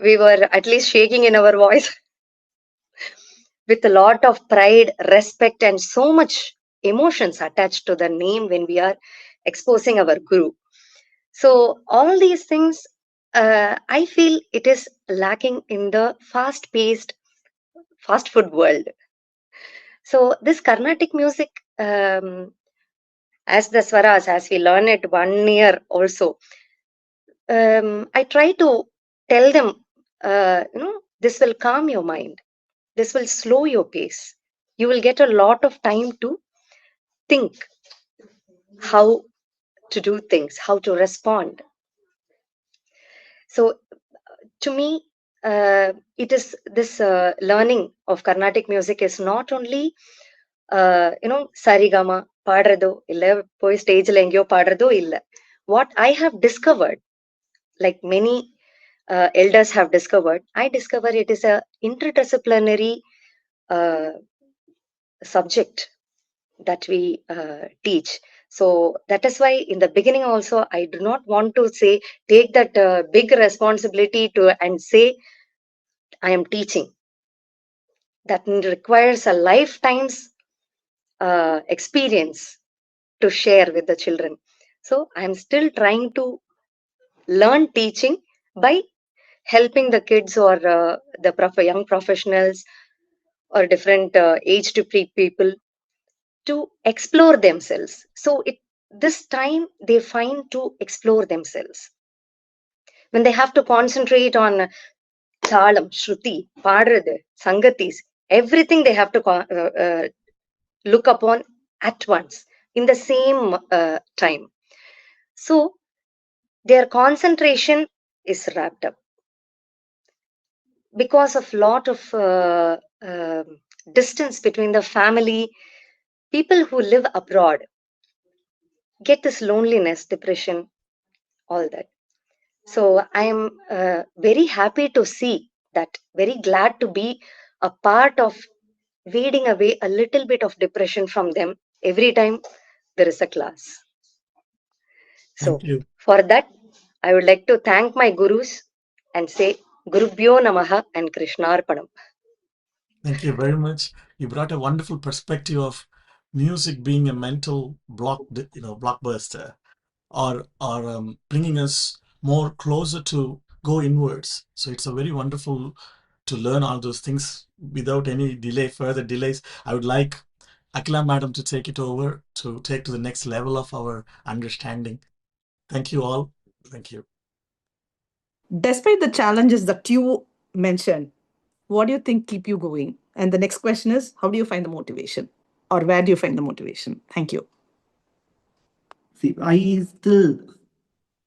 we were at least shaking in our voice with a lot of pride, respect, and so much emotions attached to the name when we are exposing our guru. So all these things, I feel it is lacking in the fast-paced, fast food world. So this Carnatic music, as the swaras, as we learn it 1 year also, I try to tell them, this will calm your mind. This will slow your pace. You will get a lot of time to think how to do things, how to respond. So to me, it is this learning of Carnatic music is not only sarigama பாடுறதோ இல்ல போய் ஸ்டேஜ்ல எங்கேயோ பாடுறதோ இல்ல. What I have discovered, like many elders have discovered, I discover it is a interdisciplinary subject that we teach. So that is why in the beginning also I do not want to say take that big responsibility to and say I am teaching. That requires a lifetime's experience to share with the children. So I'm still trying to learn teaching by helping the kids or the young professionals or different aged people to explore themselves. So this time they find to explore themselves. When they have to concentrate on talam, shruti, padradu, sangatis, everything they have to look upon at once in the same time. So their concentration is wrapped up because of lot of distance between the family. People who live abroad get this loneliness, depression, all that. So I am very happy to see that, very glad to be a part of weeding away a little bit of depression from them every time there is a class. So Thank you. for that, I would like to thank my gurus and say Gurubhyo Namaha and Krishnarpanam. Thank you very much. You brought a wonderful perspective of music being a mental blockbuster, or bringing us more closer to go inwards. So it's a very wonderful to learn all those things without any further delays. I would like Akila madam to take it over to take to the next level of our understanding. Thank you all. Thank you. Despite the challenges that you mentioned, what do you think keep you going? And the next question is, how do you find the motivation? Or where do you find the motivation? Thank you. See, I still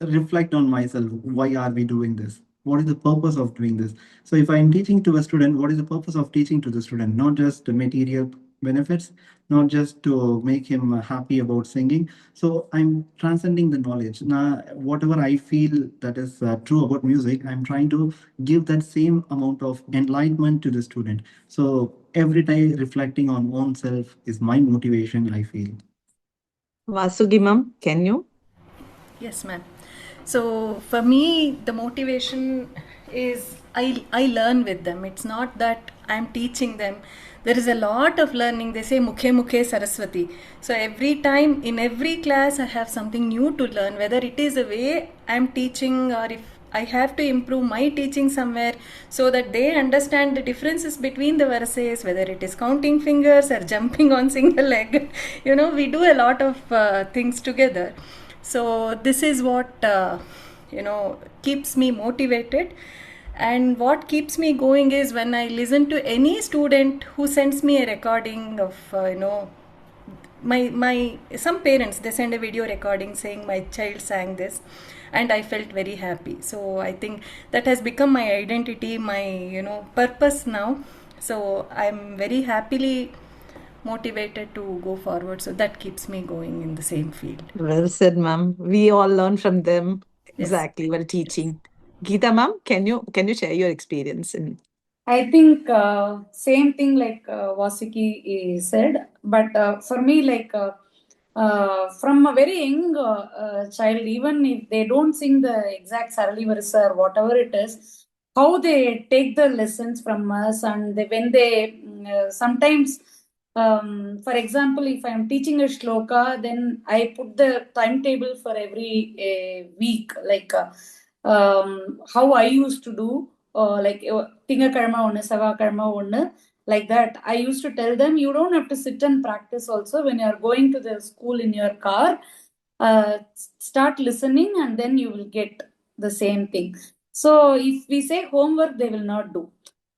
reflect on myself. Why are we doing this? What is the purpose of doing this? So if I'm teaching to a student, what is the purpose of teaching to the student? Not just the material benefits, not just to make him happy about singing. So I'm transcending the knowledge. Now, whatever I feel that is true about music, I'm trying to give that same amount of enlightenment to the student. So every day reflecting on oneself is my motivation, I feel. Vasugi ma'am, can you? Yes, ma'am. So for me, the motivation is I learn with them. It's not that I'm teaching them. There is a lot of learning. They say mukhe mukhe Saraswati. So every time in every class I have something new to learn, whether it is a way I'm teaching or if I have to improve my teaching somewhere so that they understand the differences between the verses, whether it is counting fingers or jumping on single leg. We do a lot of things together. So this is what keeps me motivated, and what keeps me going is when I listen to any student who sends me a recording of my some parents, they send a video recording saying my child sang this and I felt very happy. So I think that has become my identity, my purpose now. So I'm very happily motivated to go forward. So that keeps me going in the same field. Well said, ma'am. We all learn from them. Yes. Exactly, while teaching. Geeta ma'am, can you share your experience in? I think same thing like Vasiki said, but for me, like from a very young child, even if they don't sing the exact Sarali Varasa or whatever it is, how they take the lessons from us, and when they sometimes, for example, if I'm teaching a shloka, then I put the timetable for every week, like how I used to do, like Tinga Karma one, Sava Karma one, like that. I used to tell them, you don't have to sit and practice also when you're going to the school in your car. Start listening and then you will get. the same thing. So if we say homework, they will not do.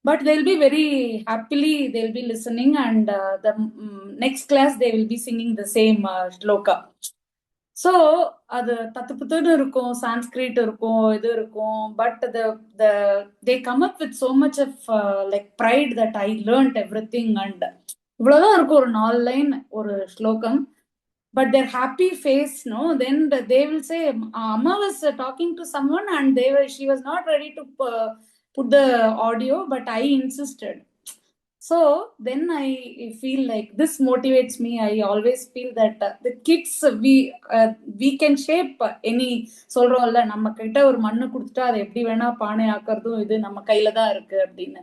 But they'll be very happily, they'll be listening, and the next class they will be singing the same shloka. So அது தத்து புத்துன்னு இருக்கும், சான்ஸ்கிரிட் இருக்கும், இது இருக்கும். But they come up with so much of like pride that I learned everything. And இவ்வளோதான் இருக்கும், ஒரு 4 லைன் ஒரு ஸ்லோகம். But their happy face, no, then they will say, Amma was talking to someone and she was not ready to put the audio, but I insisted. So then I feel like this motivates me. I always feel that the kids, we can shape any. சொல்றோம்ல, நம்ம கிட்ட ஒரு மண்ணு கொடுத்துட்டா அதை எப்படி வேணா பானை ஆக்குறதும் இது நம்ம கையில தான் இருக்கு அப்படின்னு.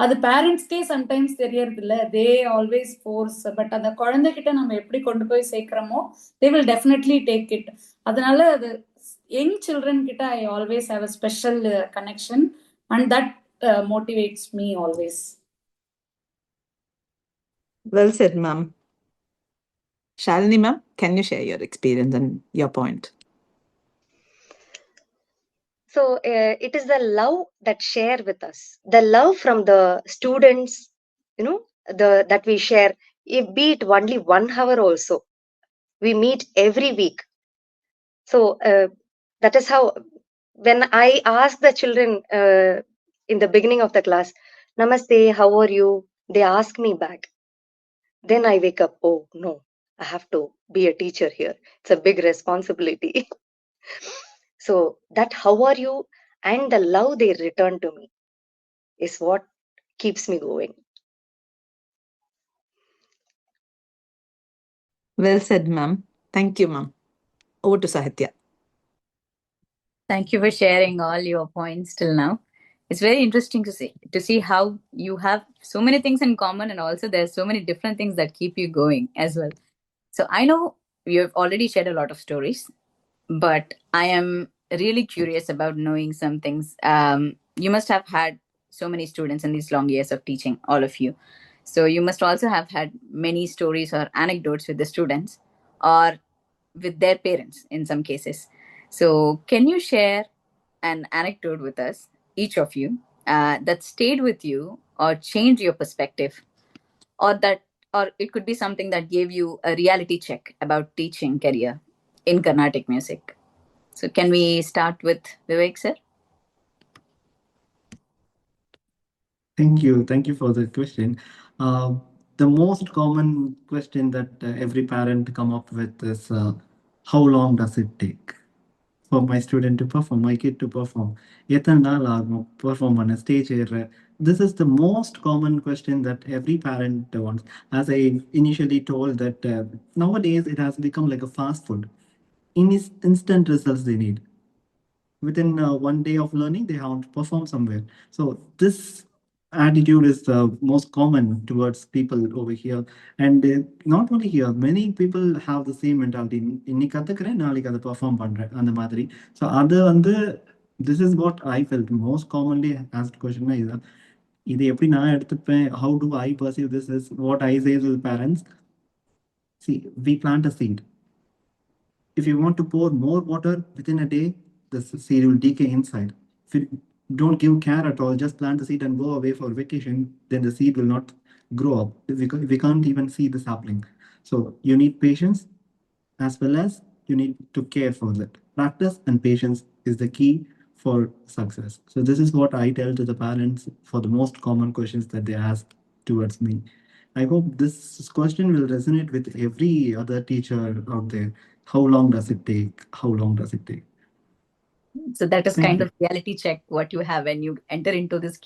அது பேரண்ட்ஸ்க்கே சம்டைம்ஸ் தெரியறது இல்ல. They always force. பட் அந்த குழந்தைகிட்ட நம்ம எப்படி கொண்டு போய் சேர்க்கிறோமோ, they will definitely take it. அதனால அது யங் சில்ட்ரன் கிட்ட I always have a special connection, and that motivates me always. Well said, ma'am. Shalini, ma'am, can you share your experience and your point? So it is the love that share with us, the love from the students, that we share. If be it only 1 hour also, we meet every week. So that is how, when I ask the children in the beginning of the class, Namaste, how are you? They ask me back. Then I wake up, oh no, I have to be a teacher here. It's a big responsibility. So that how are you and the love they return to me is what keeps me going. Well said, ma'am. Thank you, ma'am. Over to Sahitya. Thank you for sharing all your points till now. It's very interesting to see how you have so many things in common, and also there's so many different things that keep you going as well. So I know you have already shared a lot of stories, but I am really curious about knowing some things. You must have had so many students in these long years of teaching, all of you. So you must also have had many stories or anecdotes with the students or with their parents in some cases. So can you share an anecdote with us, each of you, that stayed with you or changed your perspective, or it could be something that gave you a reality check about teaching career in Carnatic music? So can we start with Vivek, sir? Thank you for the question. The most common question that every parent come up with is, how long does it take for my student to perform, my kid to perform? எத்தனை நாள் ஆகும் perform பண்ண stage ஏற? This is the most common question that every parent wants. As I initially told that nowadays it has become like a fast food. Instant results they need. Within 1 day of learning, they have to perform somewhere. So this attitude is the most common towards people over here. And not only here, many people have the same mentality. இன்னைக்கு கத்துக்கிறேன், நாளைக்கு அதை perform பண்றேன், அந்த மாதிரி. So அது வந்து, this is what I felt most commonly asked question is, இது எப்படி நான் எடுத்துப்பேன்? How do I perceive this? Is what I say to the parents. See, we plant a seed. If you want to pour more water within a day, the seed will decay inside. If you don't give care at all, just plant the seed and go away for vacation, then the seed will not grow up. We can't even see the sapling. So you need patience, as well as you need to care for that. Practice and patience is the key for success. So this is what I tell to the parents for the most common questions that they ask towards me. I hope this question will resonate with every other teacher out there. How long does it take? How long does it take? So that is Thank kind you. of reality check what you have when you enter into this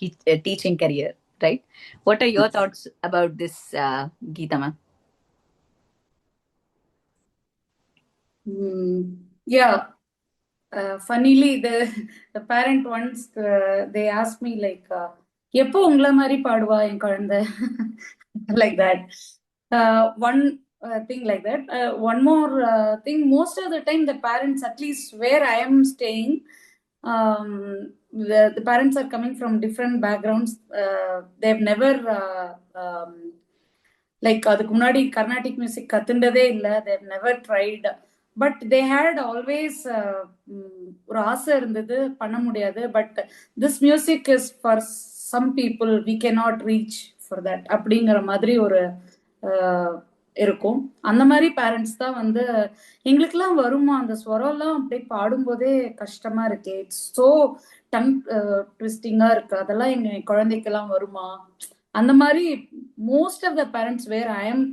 teaching career, right? What are your thoughts about this, Geeta ma'am? Yeah. Funnily, the parent once they asked me like, எப்போ உங்களை மாதிரி பாடுவா என் குழந்தை? Like that. One thing like that. One more thing, most of the time the parents, at least where I am staying, the parents are coming from different backgrounds. They've never like அதுக்கு முன்னாடி Carnatic music கத்துண்டதே இல்லை. They've never tried. But they had always ஒரு ஆசை இருந்தது, பண்ண முடியாது. But this music is for some people, we cannot reach for that அப்படிங்கிற மாதிரி ஒரு இருக்கும். அந்த மாதிரி பேரண்ட்ஸ் தான் வந்து எங்களுக்கெல்லாம் வருமா அந்த ஸ்வரம்லாம் அப்படியே பாடும்போதே கஷ்டமா இருக்கு, இட்ஸ் ஸோ டங் ட்விஸ்டிங்கா இருக்கு, அதெல்லாம் எங்க குழந்தைக்கெல்லாம் வருமா அந்த மாதிரி. Most of the parents where I am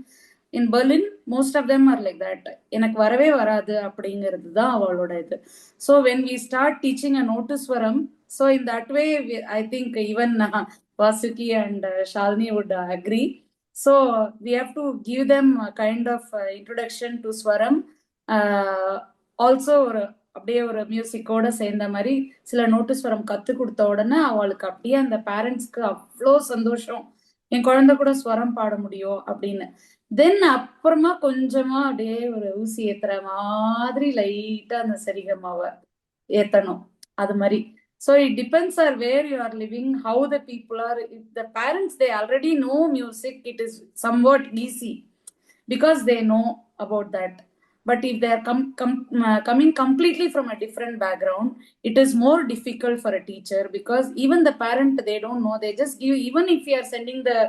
in Berlin, most of them are like that. எனக்கு வரவே வராது அப்படிங்கிறது தான் அவளோட இது. So when we start teaching a nottuswaram, so in that way I think even Vasuki and Shalini would agree. So we have to give them a kind of introduction to Swaram. Also ஒரு அப்படியே ஒரு மியூசிக்கோட சேர்ந்த மாதிரி சில நோட்டு ஸ்வரம் கத்து கொடுத்த உடனே அவளுக்கு அப்படியே அந்த பேரண்ட்ஸ்க்கு அவ்வளோ சந்தோஷம், என் குழந்தை கூட ஸ்வரம் பாட முடியும் அப்படின்னு. தென் அப்புறமா கொஞ்சமா அப்படியே ஒரு ஊசி ஏத்துற மாதிரி லைட்டா அந்த சரிகமாவை ஏத்தணும், அது மாதிரி. So it depends on where you are living, how the people are. If the parents, they already know music, it is somewhat easy because they know about that. But if they are coming completely from a different background, it is more difficult for a teacher, because even the parent, they don't know, they just give, even if you are sending the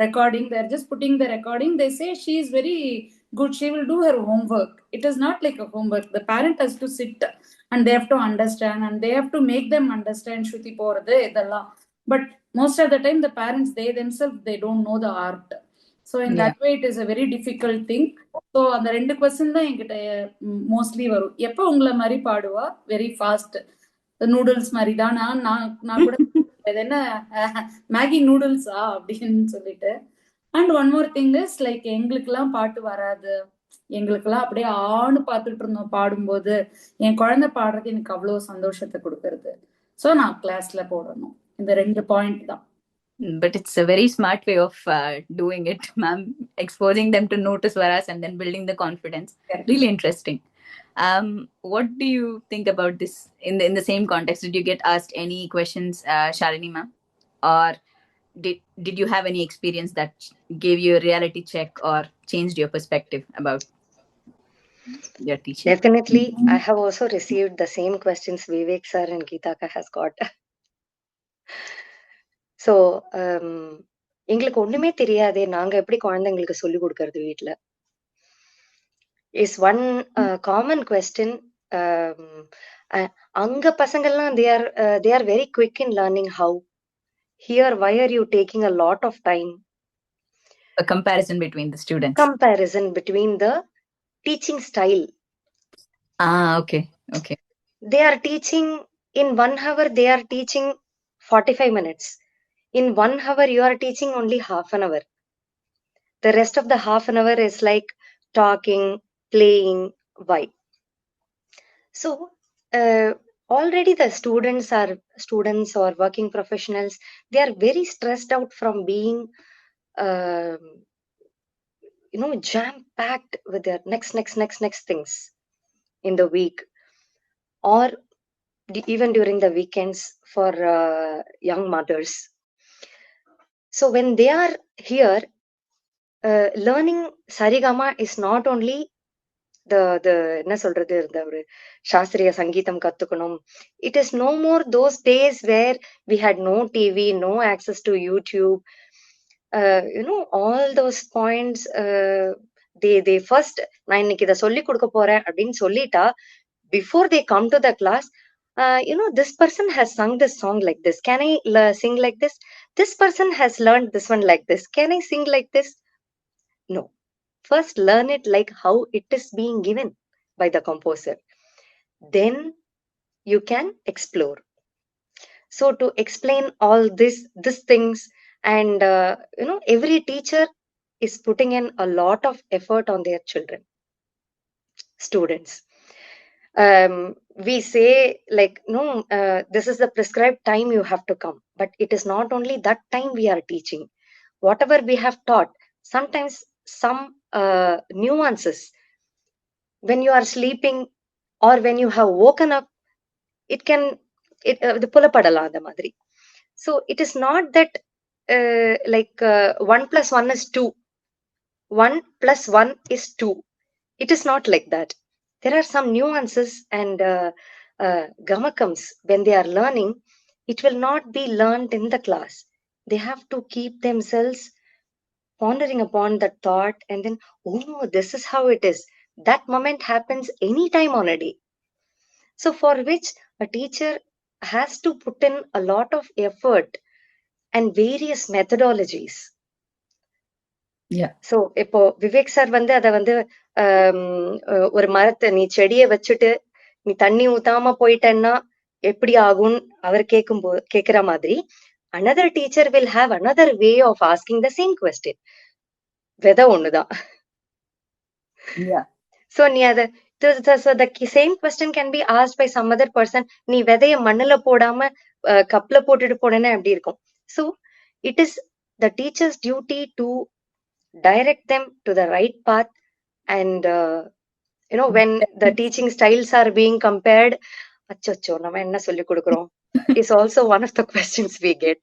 recording, they are just putting the recording, they say she is very good, she will do her homework. It is not like a homework, the parent has to sit and they have to understand and they have to make them understand shruti போறது இதெல்லாம். But most of the time the parents, they themselves, they don't know the art. So in that way it is a very difficult thing. So அந்த 2 question தான் என்கிட்ட mostly வரும். எப்போ உங்களை மாதிரி பாடுவா, வெரி ஃபாஸ்ட் நூடுல்ஸ் மாதிரி தான். நான் கூட இது என்ன மேகி நூடுல்ஸா அப்படின்னு சொல்லிட்டு. And one more thing is like எங்களுக்கெல்லாம் பாட்டு வராது, எங்களுக்கெல்லாம் அப்படியே ஆணு பார்த்துட்டு இருந்தோம் பாடும்போது, என் குழந்தை பாடுறது எனக்கு அவ்வளோ சந்தோஷத்தை கொடுக்கறது. ஸோ நான் கிளாஸ்ல போடணும். இந்த 2 பாயிண்ட் தான். But it's a very smart way of doing it, ma'am, exposing them to notice varas and then building the confidence. Correct. Really interesting. What do you think about this in the same context? Did you get asked any questions, Shalini ma'am, or did you have any experience that gave you a reality check or changed your perspective about your teaching? Definitely, I have also received the same questions Vivek sir and Geetaka has got. So எங்களுக்கு ஒண்ணுமே தெரியாதே, நாங்க எப்படி குழந்தைங்களுக்கு சொல்லி கொடுக்கறது வீட்டுல, is one common question. அங்க பசங்கள்லாம் they are very quick in learning how. Here, why are you taking a lot of time? A comparison between the students. Comparison between the teaching style. Okay. They are teaching in 1 hour, they are teaching 45 minutes. In 1 hour, you are teaching only half an hour. The rest of the half an hour is like talking, playing. Why? So, already the students or working professionals, they are very stressed out from being, jam-packed with their next things in the week, or even during the weekends for young mothers. So when they are here, learning sarigama is not only the என்ன சொல்றது, இந்த ஒரு சாஸ்திரிய சங்கீதம் கத்துக்கணும். It is no more those days where we had no TV, no access to YouTube. All those points, they first, நான் இன்னைக்கு இதை சொல்லி கொடுக்க போறேன் அப்படின்னு சொல்லிட்டா, before they come to the class, this person has sung this song like this, can I sing like this? This person has learned this one like this, can I sing like this? No, first learn it like how it is being given by the composer, then you can explore. So to explain all these things, and every teacher is putting in a lot of effort on their children, students. We say like, no, this is the prescribed time you have to come, but it is not only that time we are teaching. Whatever we have taught, sometimes some nuances, when you are sleeping or when you have woken up, it can pulapadala the madri. So it is not that 1 plus 1 is 2, 1 plus 1 is 2. It is not like that. there are some nuances and gamakams when they are learning. It will not be learned in the class. They have to keep themselves pondering upon that thought, and then, oh, this is how it is. That moment happens anytime on a day. So, for which a teacher has to put in a lot of effort and various methodologies. Yeah. So இப்போ Vivek sir வந்து அதை வந்து ஒரு மரத்தை நீ செடியை வச்சுட்டு நீ தண்ணி ஊத்தாம போயிட்டேன்னா எப்படி ஆகும்னு அவர் கேட்கிற மாதிரி another teacher will have another way of asking the same question. விதை ஒண்ணுதான். So நீ அதை so the same question can be asked by some other person. நீ விதைய மண்ணுல போடாம கப்ல போட்டுட்டு போனேன்னா எப்படி இருக்கும்? So it is the teacher's duty to direct them to the right path, and when the teaching styles are being compared, achocho nama enna solli kodukrom is also one of the questions we get.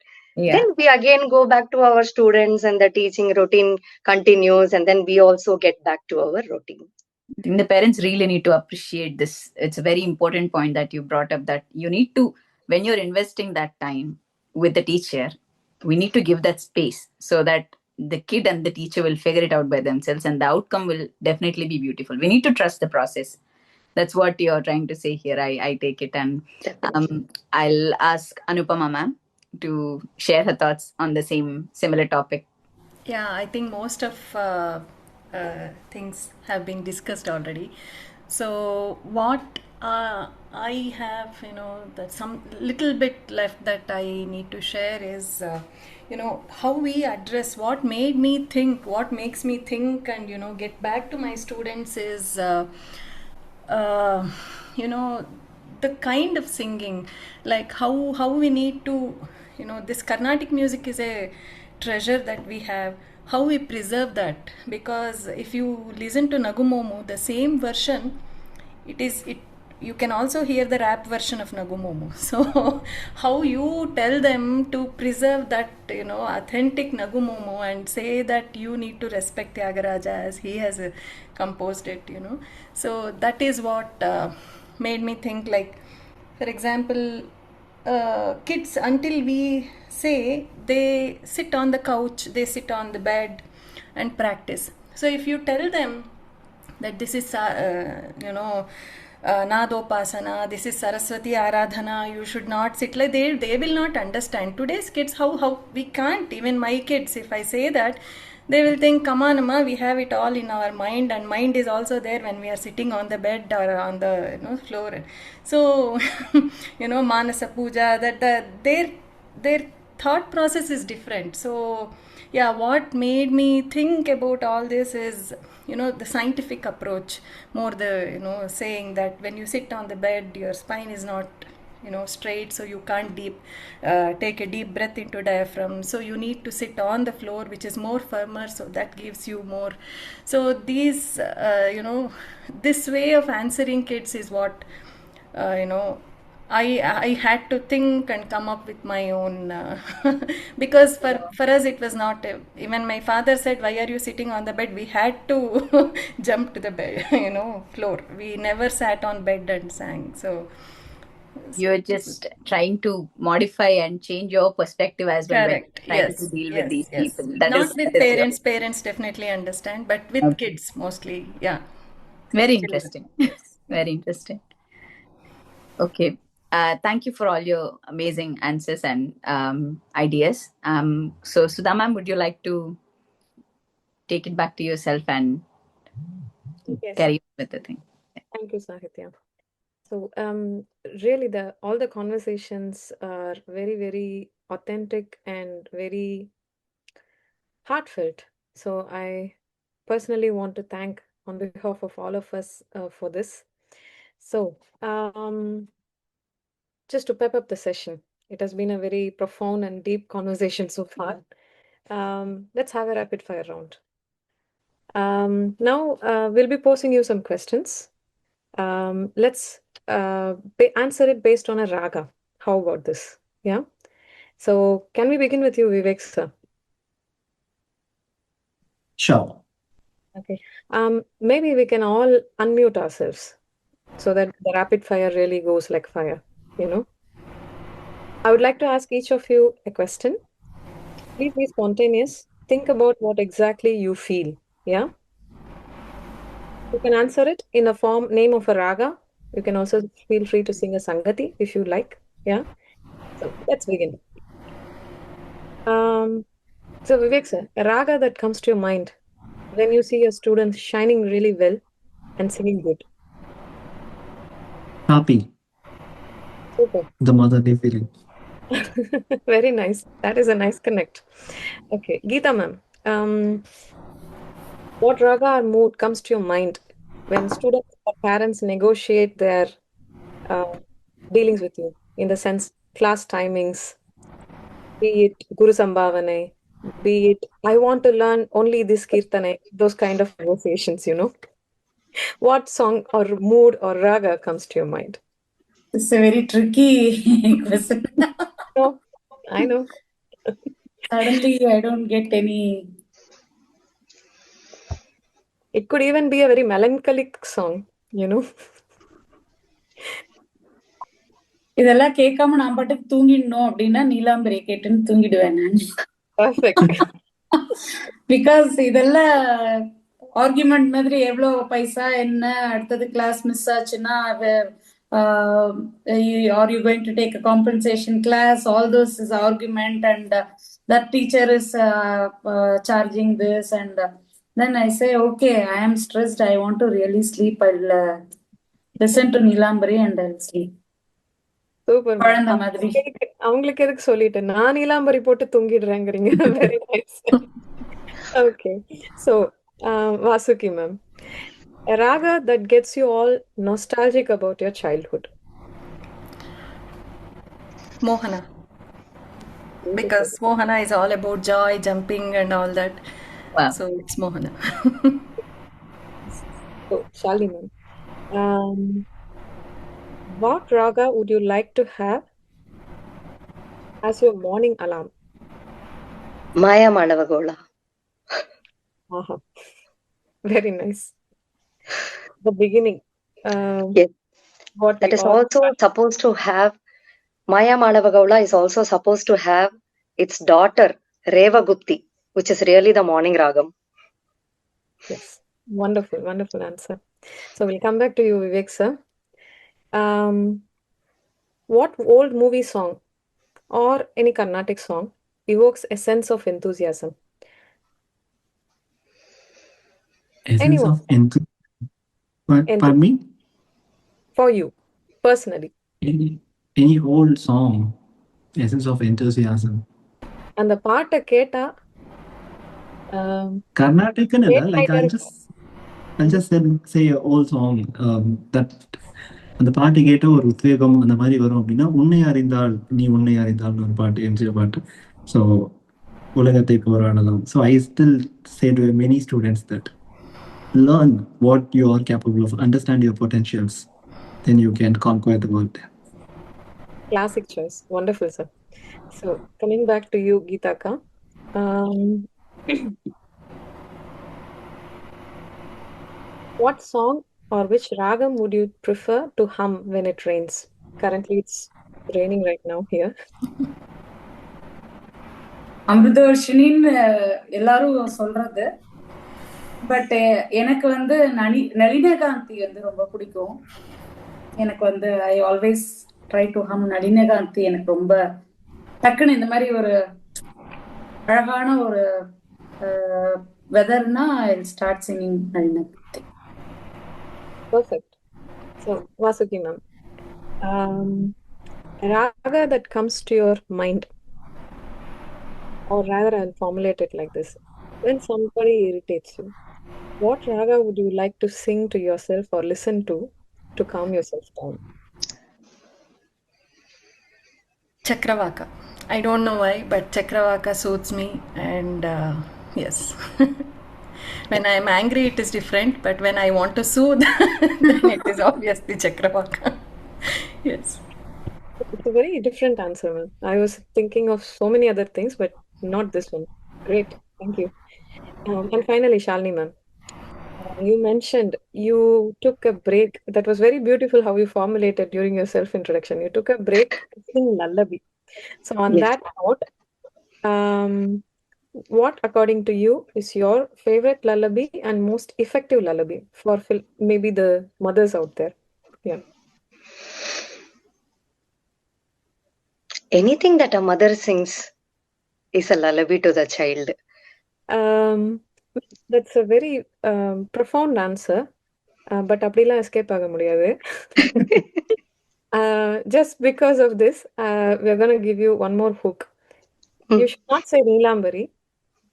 Then we again go back to our students and the teaching routine continues, and then we also get back to our routine. I think the parents really need to appreciate this. It's a very important point that you brought up, that you need to, when you're investing that time with the teacher, we need to give that space so that the kid and the teacher will figure it out by themselves, and the outcome will definitely be beautiful. We need to trust the process. That's what you're trying to say here. I take it. And I'll ask Anupama ma'am to share her thoughts on the similar topic. Yeah, I think most of things have been discussed already. So what I have, that some little bit left that I need to share is, how we address what made me think, what makes me think, and get back to my students is, the kind of singing, like how we need to, this Carnatic music is a treasure that we have. How we preserve that, because if you listen to Nagumomo, the same version, you can also hear the rap version of Nagumomo. So how you tell them to preserve that authentic Nagumomo and say that you need to respect Tyagaraja as he has composed it, so that is what made me think, like, for example, kids, until we say, they sit on the couch, they sit on the bed and practice. So if you tell them that this is Nadopasana, this is Saraswati Aradhana, you should not sit like, they will not understand. Today's kids, how we can't, even my kids, if I say that, they will think, come on Amma, we have it all in our mind, and mind is also there when we are sitting on the bed or on the floor. So Manasa Puja, that their thought process is different. So yeah, what made me think about all this is the scientific approach, more the saying that when you sit on the bed, your spine is not straight, so you can't take a deep breath into diaphragm, so you need to sit on the floor, which is more firmer, so that gives you more. So these this way of answering kids is what I had to think and come up with my own because for us it was not even my father said, why are you sitting on the bed? We had to jump to the bed floor. We never sat on bed and sang. So you're just trying to modify and change your perspective as well. Correct. Trying to deal with these people. Not with parents. Parents definitely understand, but with kids mostly. Yeah. Very interesting. Very interesting. Okay. Thank you for all your amazing answers and ideas. So Sudha ma'am, would you like to take it back to yourself and carry on with the thing? Thank you, Sahitya. So really all the conversations are very, very authentic and very heartfelt. So I personally want to thank on behalf of all of us for this. So just to pep up the session, it has been a very profound and deep conversation so far. Let's have a rapid fire round. Now we'll be posing you some questions. Let's answer it based on a raga. How about this? Yeah. So can we begin with you, Vivek sir? Sure. Okay. Maybe we can all unmute ourselves so that the rapid fire really goes like fire, you know. I would like to ask each of you a question. Please be spontaneous. Think about what exactly you feel. Yeah. You can answer it in a form name of a raga. You can also feel free to sing a sangati if you like. Yeah. So let's begin. So Vivek sir, a raga that comes to your mind when you see your students shining really well and singing good. Happy, Super. the motherly feeling. Very nice. That is a nice connect. Okay, Geeta ma'am. What raga or mood comes to your mind when students or parents negotiate their uh, dealings with you in the sense class timings, be it Guru Sambhavane, be it I want to learn only this Kirtane, those kind of negotiations, you know. What song or mood or raga comes to your mind? It's a very tricky question. No, I know. Suddenly, I don't get any. It could even be a very melancholic song, you know. இதெல்லாம் கேட்காம நான் பாட்டுக்கு தூங்கிடணும் அப்படின்னா நீலாம்பரி கேட்டுன்னு தூங்கிடுவேன் நான். Perfect. Because இதெல்லாம் argument மாதிரி எவ்வளவு பைசா என்ன அடுத்தது கிளாஸ் மிஸ் ஆச்சுன்னா are you going to take a compensation class, all those is argument, and that teacher is charging this, and then I say okay, I am stressed, I want to really sleep, I'll listen to Nilambari and I'll sleep. Super குழந்தை மாதிரி. அவங்களுக்கு எதுக்கு சொல்லிட்டேன் நான் நீலாம்பரி போட்டு தூங்கிடுறேங்கிறீங்க. Very nice. Okay, so Vasuki ma'am, a raga that gets you all nostalgic about your childhood. Mohana. Because Mohana is all about joy, jumping and all that. Wow. So it's Mohana. So, Shalini ma'am, what raga would you like to have as your morning alarm? Maya Manavagola. Aha. Very nice. The beginning. Yes. What That we is all also supposed to have, Maya Manavagola is also supposed to have its daughter, Revagupti, which is really the morning ragam. Yes, wonderful, wonderful answer. So we'll come back to you, Vivek sir. What old movie song or any Carnatic song evokes a sense of enthusiasm? Essence Anyone? of pardon me? For you, personally. Any old song, essence of enthusiasm. And the part keta. Carnatic, like I'll just say an old song that அந்த பாட்டு கேட்ட ஒரு உத்வேகம் அந்த மாதிரி வரும் அப்படின்னா உன்னை அறிந்தால் நீ உன்னை அறிந்தால்னு ஒரு பாட்டு எம்ஜிஆர் பாட்டு. ஸோ உலகத்தை போராடலாம். So I still say to many students that learn what you are capable of, understand your potentials, then you can conquer the world. Classic choice. Wonderful, sir. So coming back to you, Geetaka. What song or which ragam would you prefer to hum when it rains? Currently it's raining right now here. அமிர்தவர்ஷினின்னு எல்லாரும் சொல்றது, but எனக்கு வந்து நளினகாந்தி வந்து ரொம்ப பிடிக்கும். எனக்கு வந்து I always try to hum Nalinakanti. எனக்கு ரொம்ப டக்குன்னு இந்த மாதிரி ஒரு அழகான ஒரு வெதர்னா I start singing Nalinakanti. Perfect. So Vasuki ma'am, raga that comes to your mind, or rather I'll formulate it like this: when somebody irritates you, what raga would you like to sing to yourself or listen to calm yourself down? Chakravaka. I don't know why, but Chakravaka suits me, and yes. When I am angry, it is different, but when I want to soothe, then it is obviously Chakravaka. Yes. It's a very different answer, ma'am. I was thinking of so many other things, but not this one. Great, thank you. And finally, Shalini ma'am, You mentioned you took a break. That was very beautiful how you formulated during your self-introduction. You took a break to sing lullaby. So on Yes. that note, what, according to you, is your favorite lullaby and most effective lullaby for maybe the mothers out there? Yeah. Anything that a mother sings is a lullaby to the child. Um, that's a very profound answer. But அப்படிலாம் escape ஆக முடியாது. Just because of this, we're going to give you one more hook. You should not say Neelambari.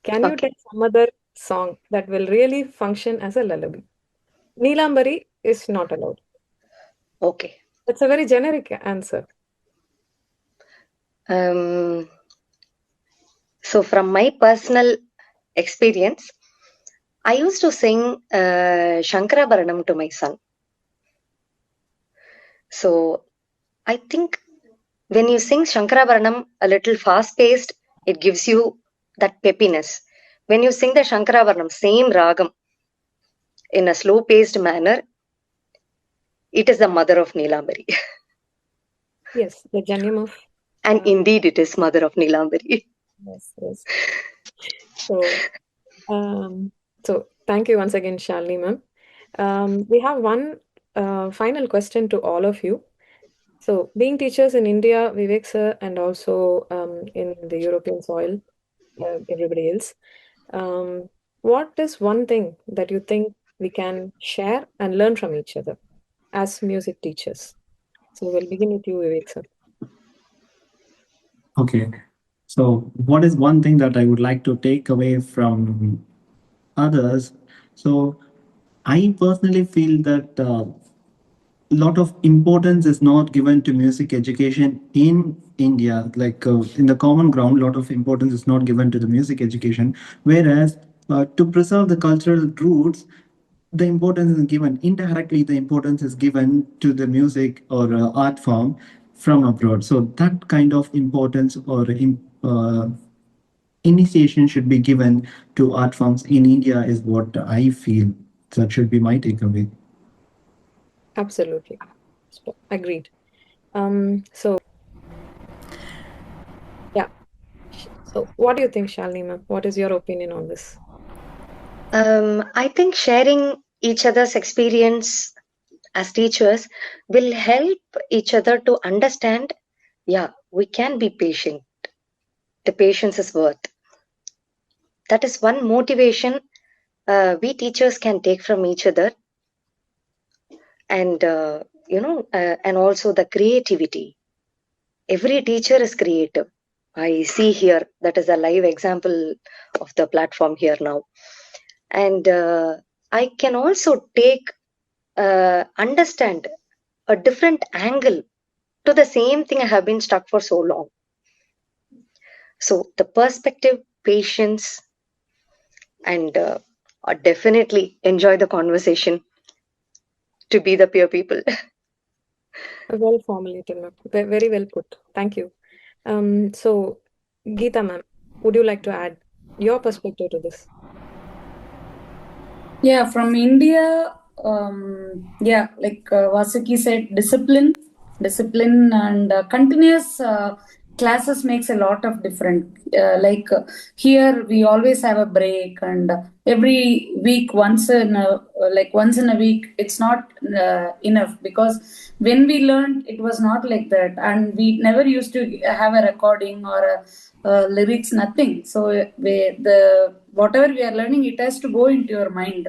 Can you Okay. take some other song that will really function as a lullaby? Neelambari is not allowed. Okay. It's a very generic answer. So from my personal experience, I used to sing Shankarabaranam to my son. So I think when you sing Shankarabaranam a little fast paced, it gives you that peppiness. When you sing the Shankarabaranam, same ragam, in a slow paced manner, it is the mother of Neelambari. Yes, the Janyam of. And indeed, it is mother of Neelambari. Yes, yes. So thank you once again, Shalini ma'am. We have one final question to all of you. So, being teachers in India, Vivek sir, and also in the European soil, everybody else, what is one thing that you think we can share and learn from each other as music teachers? So, we'll begin with you, Vivek sir. Okay. So, what is one thing that I would like to take away from others? So, I personally feel that lot of importance is not given to music education in India. Like in the common ground, lot of importance is not given to the music education. Whereas to preserve the cultural roots, the importance is given indirectly. The importance is given to the music or art form from abroad. So that kind of importance or initiation should be given to art forms in India is what I feel. That should be my takeaway. Absolutely. Agreed. So, yeah. So, what do you think, Shalini ma'am? What is your opinion on this? I think sharing each other's experience as teachers will help each other to understand, yeah, we can be patient. The patience is worth. That is one motivation we teachers can take from each other. And, and also the creativity. Every teacher is creative. I see here, that is a live example of the platform here now. And I can also understand a different angle to the same thing I have been stuck for so long. So the perspective, patience, and definitely enjoy the conversation to be the peer people. Well formulated, ma'am. Very well put. Thank you. So, Geeta ma'am, would you like to add your perspective to this? Yeah, from India, like Vasuki said, discipline and continuous classes makes a lot of difference. Here we always have a break, and every week, once in a week, it's not enough, because when we learned, it was not like that, and we never used to have a recording or lyrics, nothing. So whatever we are learning, it has to go into your mind.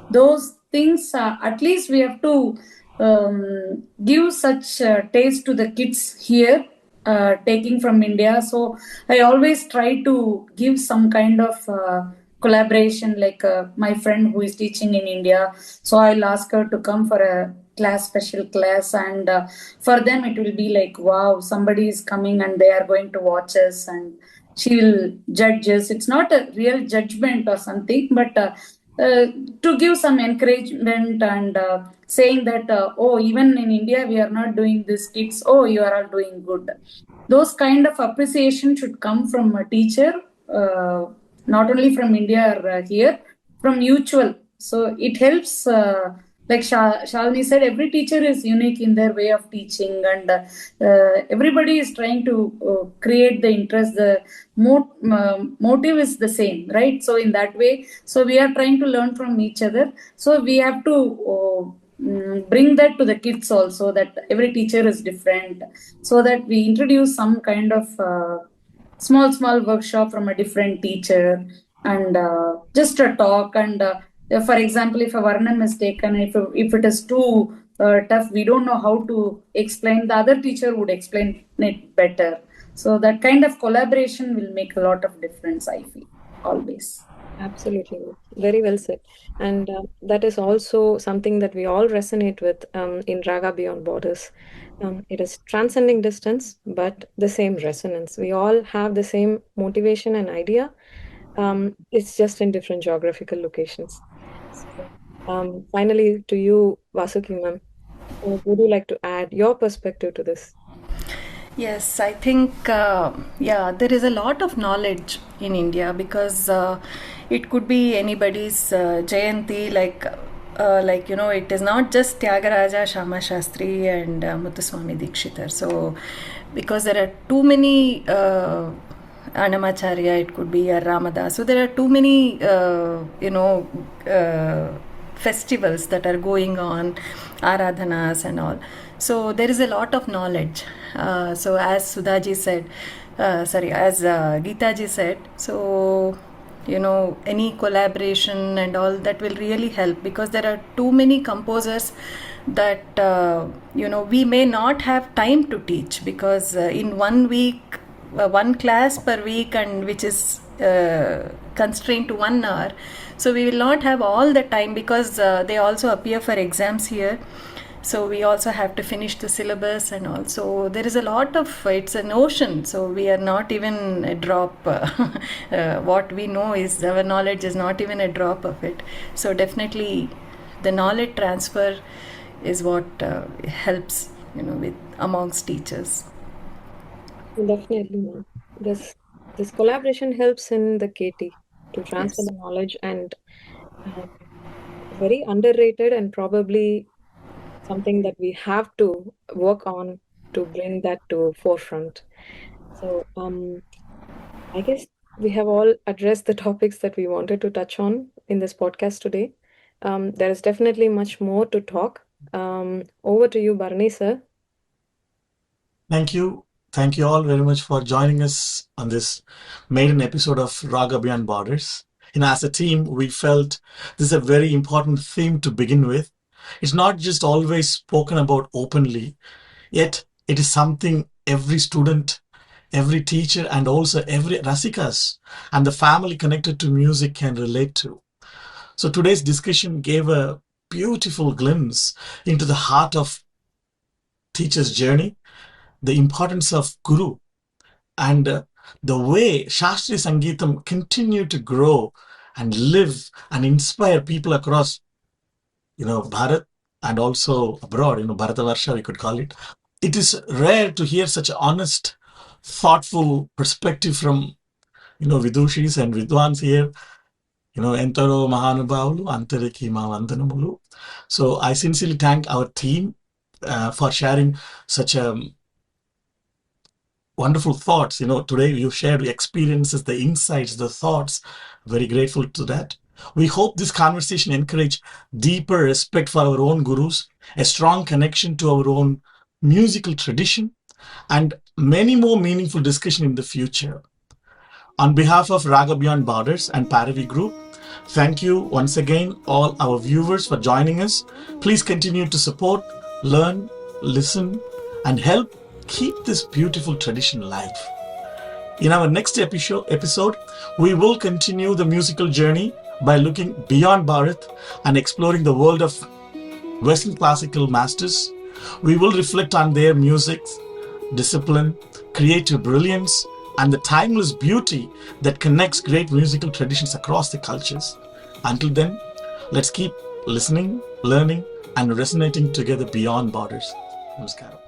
Those things, at least we have to give such taste to the kids here, taking from India. So I always try to give some kind of collaboration, like my friend who is teaching in India. So I'll ask her to come for a special class, and for them it will be like, wow, somebody is coming and they are going to watch us, and she will judge us. It's not a real judgment or something, but to give some encouragement, and saying that, oh, even in India we are not doing this, kids, oh, you are all doing good. Those kind of appreciation should come from a teacher, not only from India or here, from mutual. So it helps, like Shalini said, every teacher is unique in their way of teaching, and everybody is trying to create the interest. The motive is the same, right? So in that way, so we are trying to learn from each other. So we have to bring that to the kids also, that every teacher is different, so that we introduce some kind of small workshop from a different teacher, and just a talk. And for example, if a varnam is taken, if it is too tough, we don't know how to explain, the other teacher would explain it better. So that kind of collaboration will make a lot of difference, I feel, always. Absolutely. Very well said. And that is also something that we all resonate with in Raga Beyond Borders. It is transcending distance, but the same resonance. We all have the same motivation and idea. It's just in different geographical locations. So, finally, to you, Vasuki ma'am, would you like to add your perspective to this? Yes, I think, there is a lot of knowledge in India, because it could be anybody's Jayanti, it is not just Tyagaraja, Shama Shastri, and Muthuswami Dikshitar. So, because there are too many Annamacharya, it could be a Ramadas. So, there are too many, festivals that are going on, Aradhanas and all. So there is a lot of knowledge. So as Sudhaji said, as Geetaji said, so any collaboration and all that will really help, because there are too many composers that we may not have time to teach, because in 1 week, one class per week, and which is constrained to 1 hour. So we will not have all the time, because they also appear for exams here. So we also have to finish the syllabus and all. So there is a lot of, it's an ocean. So we are not even a drop. What we know is, our knowledge is not even a drop of it. So definitely the knowledge transfer is what helps, with amongst teachers. Definitely, ma'am. This collaboration helps in the KT to transfer Yes. the knowledge, and very underrated, and probably something that we have to work on to bring that to forefront. So I guess we have all addressed the topics that we wanted to touch on in this podcast today. There is definitely much more to talk. Over to you, Barney sir. Thank you. Thank you all very much for joining us on this maiden episode of Raga Beyond Borders. As a team, we felt this is a very important theme to begin with. It's not just always spoken about openly, yet it is something every student, every teacher, and also every Rasikas and the family connected to music can relate to. So today's discussion gave a beautiful glimpse into the heart of teacher's journey, the importance of Guru, and the way Shastriya Sangeetam continued to grow and live and inspire people across, Bharat and also abroad, Bharatavarsha, we could call it. It is rare to hear such honest, thoughtful perspective from, Vidushis and Vidwans here, Entaro Mahanubhavulu, Antariki Vandanamulu. So I sincerely thank our team for sharing such wonderful thoughts. Today you shared the experiences, the insights, the thoughts. Very grateful to that. We hope this conversation encourage deeper respect for our own gurus, a strong connection to our own musical tradition, and many more meaningful discussion in the future. On behalf of Raga Beyond Borders and ParaV Group, thank you once again all our viewers for joining us. Please continue to support, learn, listen, and help keep this beautiful tradition alive. In our next episode, we will continue the musical journey by looking beyond Bharat and exploring the world of Western classical masters. We will reflect on their music, discipline, creative brilliance, and the timeless beauty that connects great musical traditions across the cultures. Until then, let's keep listening, learning, and resonating together beyond borders. Namaskaram.